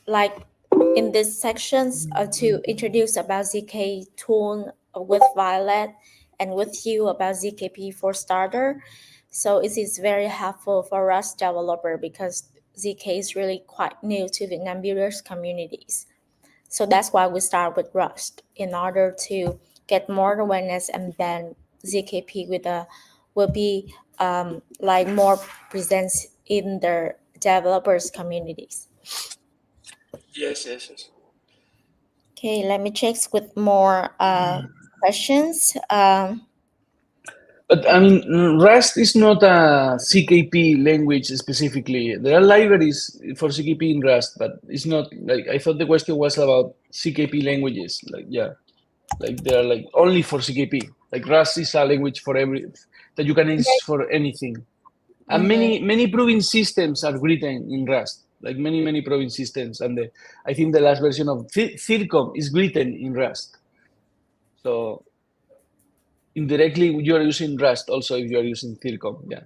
like in these sections to introduce about ZK tool with Violet and with you about ZKP for starter. So it is very helpful for us developer because ZK is really quite new to Vietnam builders communities. So that's why we start with Rust in order to get more awareness, and then ZKP will be like more presence in the developers communities. yes. Okay, let me check with more questions. But I mean, Rust is not a CKP language specifically. There are libraries for CKP in Rust, but it's not like, I thought the question was about CKP languages. Like, yeah, like they are like only for CKP. Like Rust is a language for every that you can use for anything. And Mhm. many proving systems are written in Rust. Like many proving systems, and I think the last version of Circom is written in Rust. So indirectly, you are using Rust also if you are using Circom. Yeah.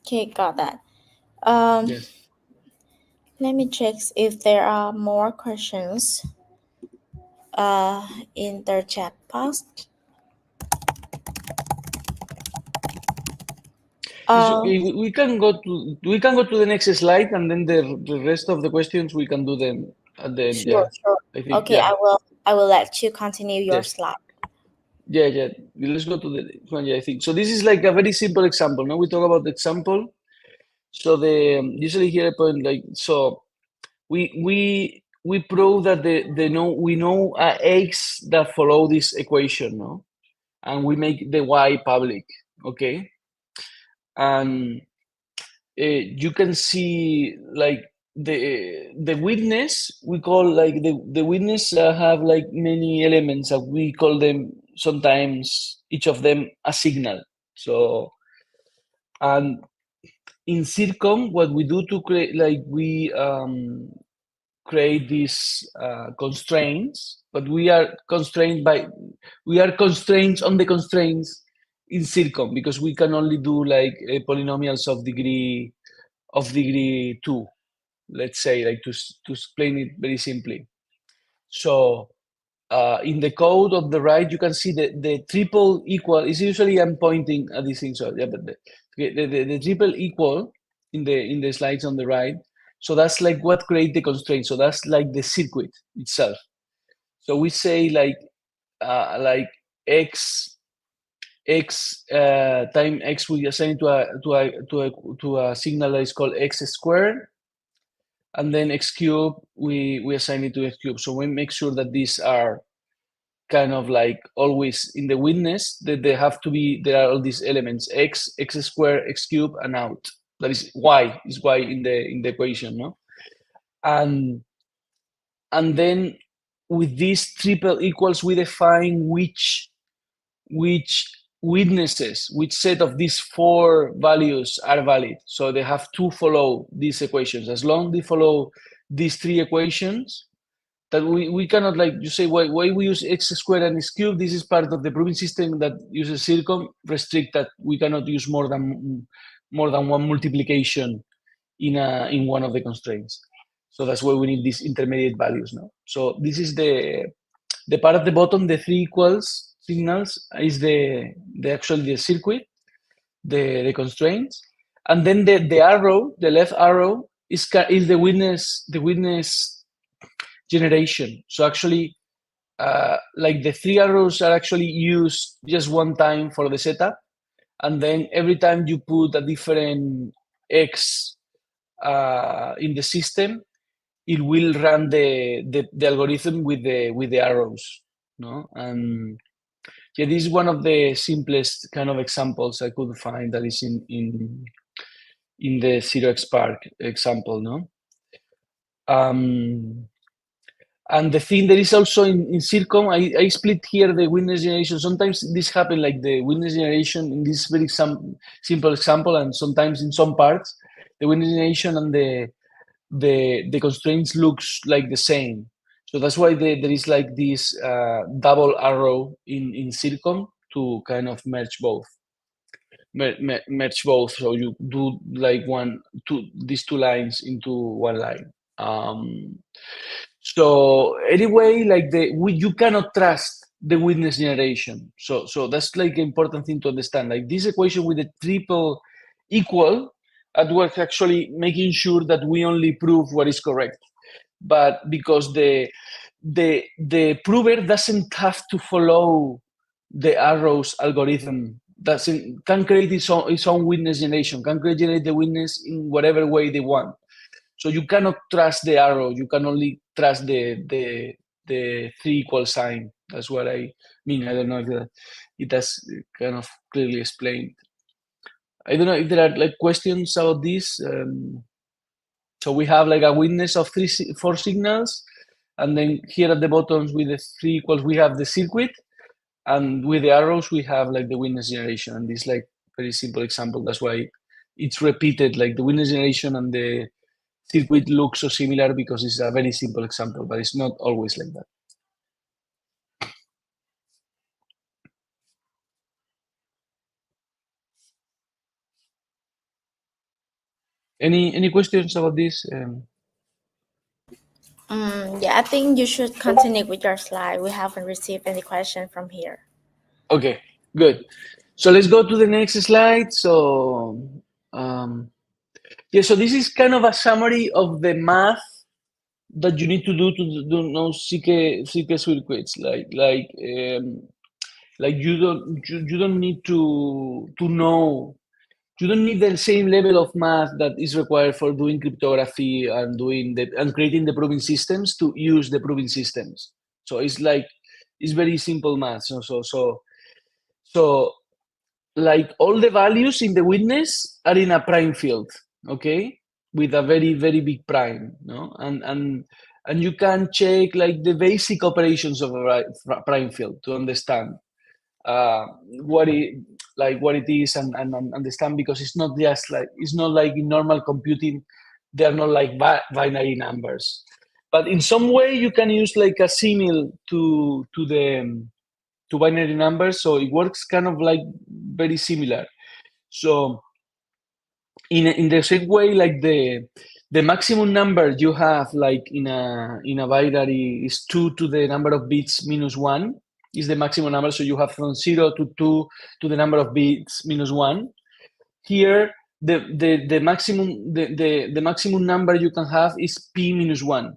Okay, got that. Um, Yes. Let me check if there are more questions in the chat box. Um, We can go to the next slide, and then the rest of the questions we can do them at the end. sure, Yeah, sure. I think, Okay, yeah. I will. I will let you continue your Yes. slide. Yeah. Let's go to the one. Yeah, I think so. This is like a very simple example. Now we talk about the example. So the usually here I put like so we prove that we know x that follow this equation, no, and we make the y public, okay, and you can see like the witness we call like the witness have like many elements that we call them sometimes each of them a signal. So and in circom what we do to create like we create these constraints, but we are constrained on the constraints in circom because we can only do like polynomials of degree 2, let's say, like to explain it very simply. So in the code of the right, you can see the triple equal is usually I'm pointing at these things. So yeah, but the triple equal in the slides on the right. So that's like what create the constraint. So that's like the circuit itself. So we say like x time x we assign to a signal that is called x squared, and then x cube we assign it to x cube. So we make sure that these are kind of like always in the witness that there are all these elements x squared, x cube, and out. That is y in the equation, no? And then with these triple equals we define which witnesses, which set of these four values are valid. So they have to follow these equations. As long they follow these three equations, that we cannot, like you say, why we use x squared and x cubed. This is part of the proving system that uses circom, restrict that we cannot use more than one multiplication in one of the constraints. So that's why we need these intermediate values now. So this is the part at the bottom, the three equals signals is the actually the circuit, the constraints, and then the arrow, the left arrow is the witness generation. So actually, like the three arrows are actually used just one time for the setup, and then every time you put a different x in the system, it will run the algorithm with the arrows, no? And yeah, this is one of the simplest kind of examples I could find that is in the 0xPark example, no? And the thing that is also in circom, I split here the witness generation. Sometimes this happen like the witness generation in this very simple example, and sometimes in some parts, the witness generation and the constraints looks like the same. So that's why there is like this double arrow in circom to kind of merge both. Merge both, so you do like these two lines into one line. So anyway, like you cannot trust the witness generation. So that's like an important thing to understand. Like this equation with the triple equal, at work actually making sure that we only prove what is correct. But because the prover doesn't have to follow the arrows algorithm, can create its own witness generation, can generate the witness in whatever way they want. So you cannot trust the arrow. You can only trust the three equal sign. That's what I mean. I don't know if it has kind of clearly explained. I don't know if there are like questions about this. So we have like a witness of four signals, and then here at the bottom with the three equals we have the circuit, and with the arrows we have like the witness generation. And this like very simple example. That's why it's repeated. Like the witness generation and the circuit looks so similar because it's a very simple example, but it's not always like that. Any questions about this? Yeah, I think you should continue with your slide. We haven't received any question from here. Okay, good. So let's go to the next slide. So yeah, so this is kind of a summary of the math that you need to do those CK circuits, like you don't need to know. You don't need the same level of math that is required for doing cryptography and creating the proving systems to use the proving systems. So it's very simple math. So like all the values in the witness are in a prime field, okay, with a very very big prime, no, and you can check like the basic operations of a prime field to understand uh, what it what it is, and understand, because it's not like in normal computing. They are not like binary numbers, but in some way you can use like a simile to binary numbers, so it works kind of like very similar. So in the same way, like the maximum number you have like in a binary is 2 to the number of bits minus 1 is the maximum number. So you have from 0 to 2 to the number of bits minus 1. Here the maximum the maximum number you can have is p minus 1.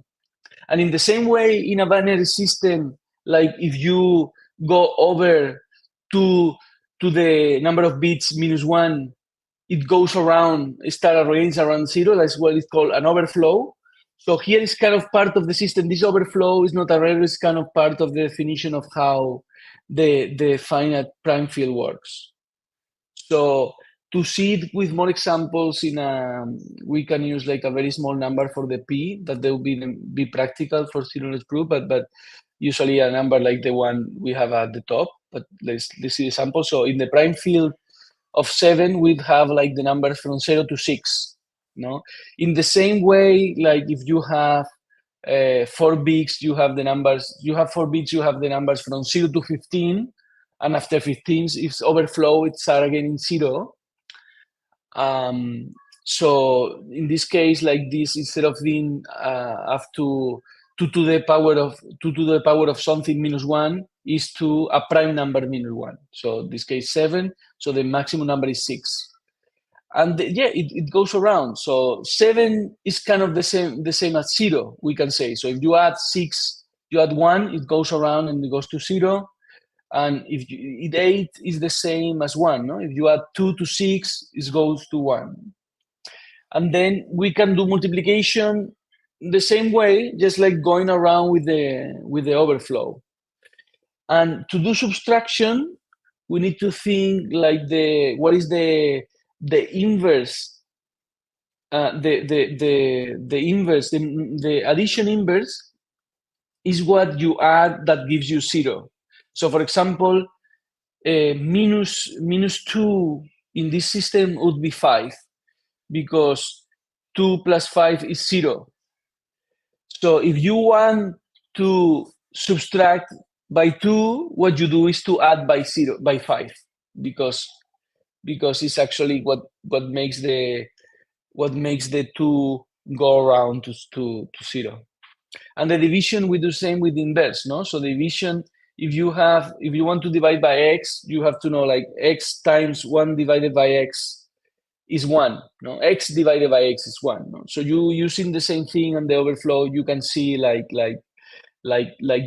And in the same way, in a binary system, like if you go over to the number of bits minus 1, it goes around, start arranged around 0. That's what is called an overflow. So here is kind of part of the system. This overflow is not a error, it's kind of part of the definition of how the finite prime field works. So to see it with more examples, we can use like a very small number for the p that they will be practical for zero-knowledge proof, but usually a number like the one we have at the top. But let's see the sample. So in the prime field of 7, we'd have like the numbers from 0 to 6. No, in the same way, like if you have 4 bits, you have the numbers. You have 4 bits, you have the numbers from 0 to 15, and after 15, if overflow, it's again in 0. So in this case, like this, instead of being up to 2 to the power of something minus 1 is to a prime number minus 1. So in this case 7. So the maximum number is 6. And yeah, it goes around. So 7 is kind of the same as 0, we can say. So if you add 6, you add 1, it goes around and it goes to 0. And if 8 is the same as 1, no? If you add 2 to 6, it goes to 1. And then we can do multiplication the same way, just like going around with the overflow. And to do subtraction, we need to think like what is the inverse, the inverse, the addition inverse is what you add that gives you 0. So for example, minus 2 in this system would be 5, because 2 plus 5 is 0. So if you want to subtract by 2, what you do is to add by 5, because it's actually what makes the 2 go around to 0. And the division, we do the same with the inverse, no? So the division, if you want to divide by x, you have to know like x times 1 divided by x is 1. No, x divided by x is 1. No? So you using the same thing on the overflow, you can see like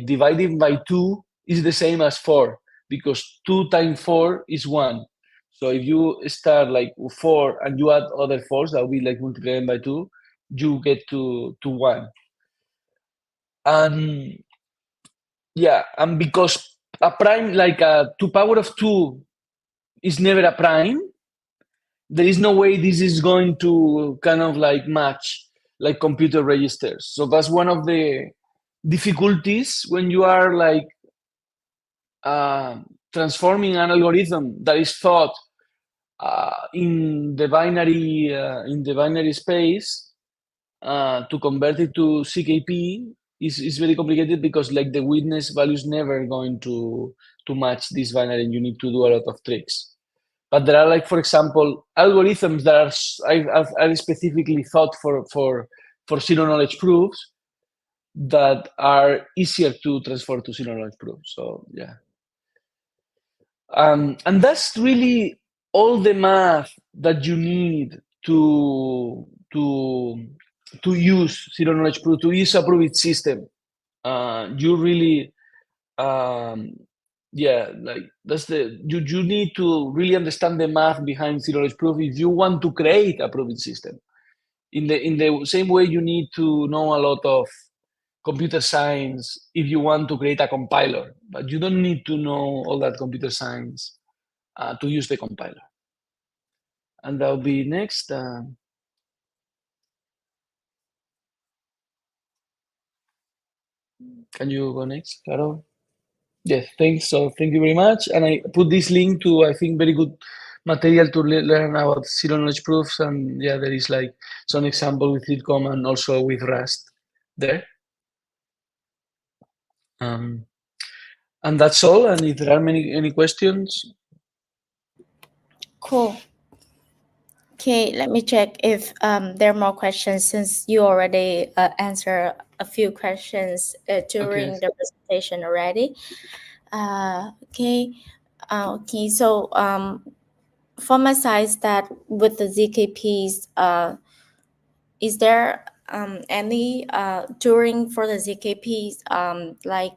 dividing by 2 is the same as 4, because 2 times 4 is 1. So if you start like 4 and you add other 4s, that will be like multiplying by 2, you get to 1. And yeah, and because a prime, like a 2 power of 2 is never a prime, there is no way this is going to kind of like match like computer registers. So that's one of the difficulties when you are like transforming an algorithm that is thought in the binary space to convert it to ZKP is very complicated, because like the witness value is never going to match this binary, and you need to do a lot of tricks. But there are like, for example, algorithms that are specifically thought for zero knowledge proofs that are easier to transfer to zero knowledge proofs. So yeah. And that's really all the math that you need to to use zero knowledge proof, to use a proved system. You really, like that's you need to really understand the math behind zero knowledge proof if you want to create a proved system. In the same way, you need to know a lot of computer science if you want to create a compiler, but you don't need to know all that computer science to use the compiler. And that'll be next. Can you go next, Carol? Yes, thanks. So thank you very much. And I put this link to, I think, very good material to learn about zero knowledge proofs. And yeah, there is like some example with circom and also with Rust there. And that's all. And if there are any questions. Cool. Okay, let me check if there are more questions since you already answered a few questions during the presentation already. Okay. So for my side, that with the ZKPs, is there any during for the ZKPs like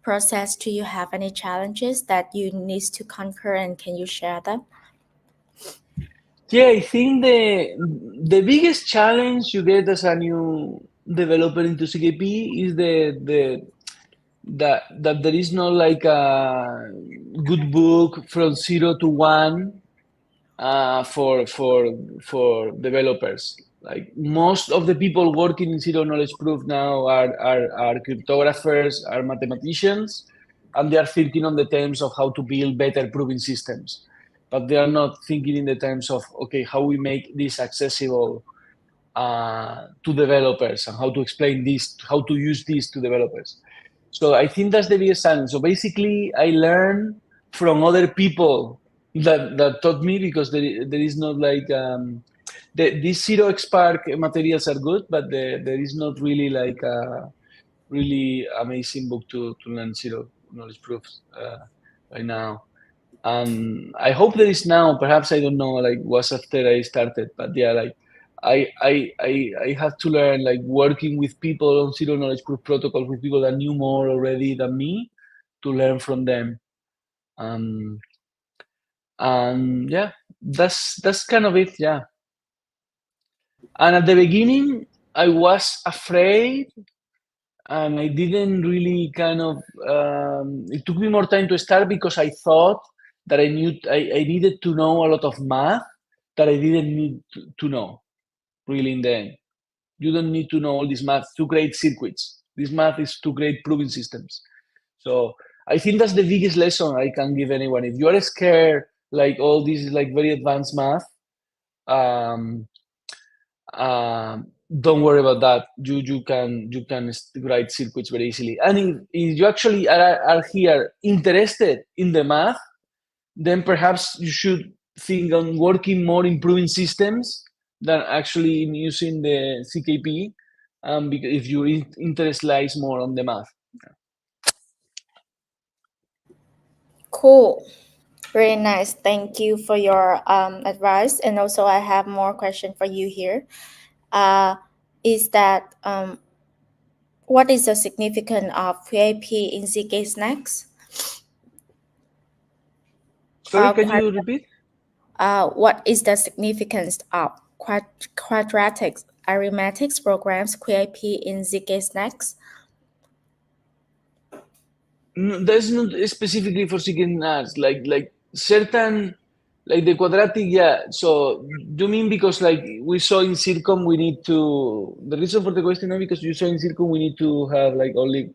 process? Do you have any challenges that you need to conquer, and can you share them? Yeah, I think the biggest challenge you get as a new developer into ZKP is that there is not like a good book from 0 to 1 for developers. Like most of the people working in zero knowledge proof now are cryptographers, are mathematicians, and they are thinking on the terms of how to build better proving systems. But they are not thinking in the terms of, okay, how we make this accessible to developers and how to explain this, how to use this to developers. So I think that's the biggest challenge. So basically, I learn from other people that taught me, because there is not like these zero Spark materials are good, but there is not really like a really amazing book to learn zero knowledge proofs right now. I hope there is now. Perhaps I don't know. Like was after I started, but yeah, like I have to learn like working with people on zero knowledge proof protocols with people that knew more already than me to learn from them. And yeah, that's kind of it. Yeah. And at the beginning, I was afraid, and I didn't really kind of. It took me more time to start because I thought that I needed to know a lot of math that I didn't need to know. Really, in the end, you don't need to know all this math to create circuits. This math is to create proving systems. So I think that's the biggest lesson I can give anyone. If you are scared, like all this like very advanced math, um, don't worry about that. You can write circuits very easily. And if you actually are here interested in the math, then perhaps you should think on working more improving systems than actually in using the ZKP, because if your interest lies more on the math. Cool. Very nice. Thank you for your advice. And also, I have more question for you here. Is that what is the significance of QAP in ZK snacks? Sorry, can you repeat? What is the significance of quadratic arithmetic programs QAP in ZK snacks? No, that's not specifically for second arts. Like certain, like the quadratic, yeah. So do you mean because like we saw in circom, we need to. The reason for the question is because you saw in circom, we need to have like only,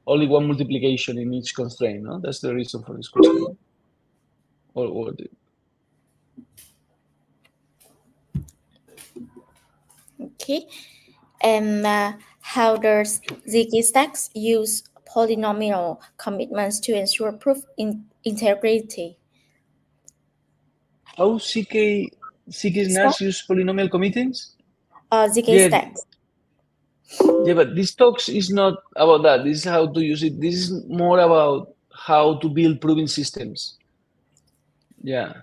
only one multiplication in each constraint. No, that's the reason for this question. No? Or Okay. And how does ZK stacks use polynomial commitments to ensure proof integrity? how CK snars use polynomial committings? ZK Yeah, stacks. yeah, but this talks is not about that. This is how to use it. This is more about how to build proving systems. Yeah.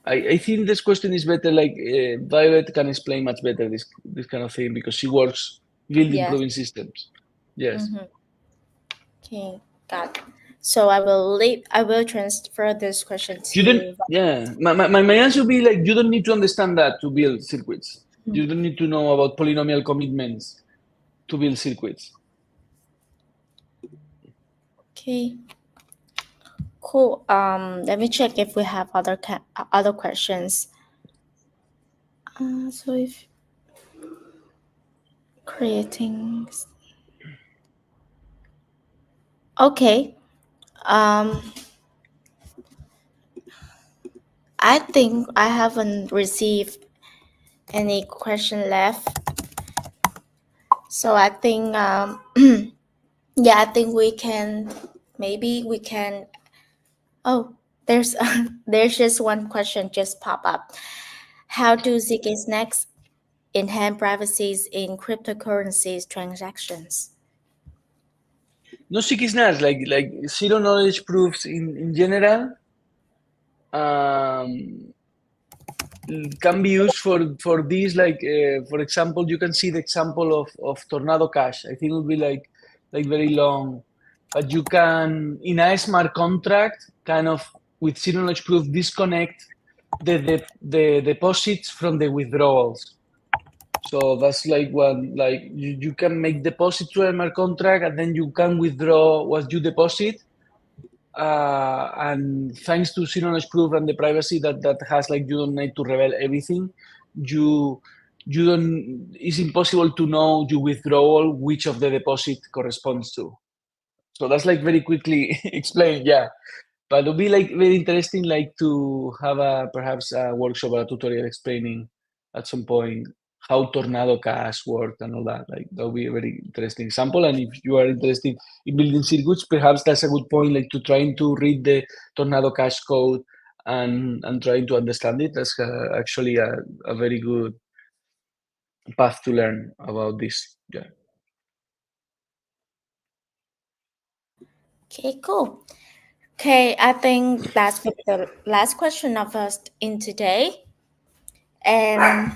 I think this question is better. Like Violet can explain much better this kind of thing because she works building Yes. proving systems. Yes. Mm-hmm. Okay, got it. So I will transfer this question You don't. to. Yeah. My answer would be like you don't need to understand that to build circuits. Mhm. You don't need to know about polynomial commitments to build circuits. Okay, cool. Let me check if we have other questions. So if creating. Okay. Um, I think I haven't received any question left. So I think yeah, I think we can maybe we can. Oh, there's there's just one question just pop up. How do ZK Snacks enhance privacies in cryptocurrencies transactions? No sikisnas like zero knowledge proofs in general um, can be used for this. Like for example, you can see the example of Tornado Cash. I think it would be like very long, but you can in a smart contract kind of with zero knowledge proof disconnect the deposits from the withdrawals. So that's like one like you can make deposit to a smart contract and then you can withdraw what you deposit and thanks to zero knowledge proof and the privacy that has like you don't need to reveal everything you you don't it's impossible to know your withdrawal which of the deposit corresponds to, so that's like very quickly explained, yeah, but it would be like very interesting like to have a perhaps a workshop or a tutorial explaining at some point how Tornado Cash worked and all that. Like that would be a very interesting example. And if you are interested in building circuits, perhaps that's a good point, like to trying to read the Tornado Cash code and trying to understand it. That's actually a very good path to learn about this. Yeah. Okay, cool. Okay, I think that's the last question of us in today. And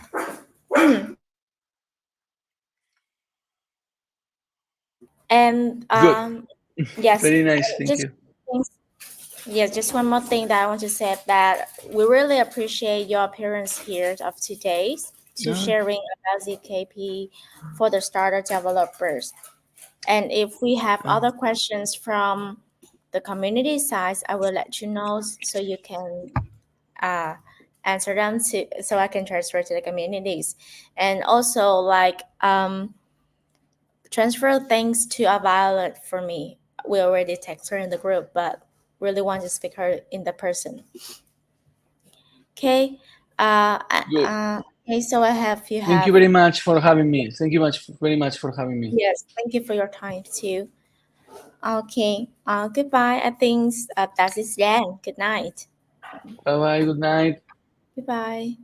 and Good. yes, Very nice. Thank just you. yes, just one more thing that I want to say that we really appreciate your appearance here of today to Yeah. sharing about ZKP for the starter developers. And if we have Yeah. other questions from the community side, I will let you know so you can uh, answer them to so I can transfer to the communities. And also like transfer things to a Violet for me. We already text her in the group, but really want to speak her in the person. Okay. Good. Okay, so I have you Thank you have very much for having me. Thank you very much for having me. yes, thank you for your time too. Okay. Goodbye. I think that is then. Good night. Bye bye. Good night. Goodbye.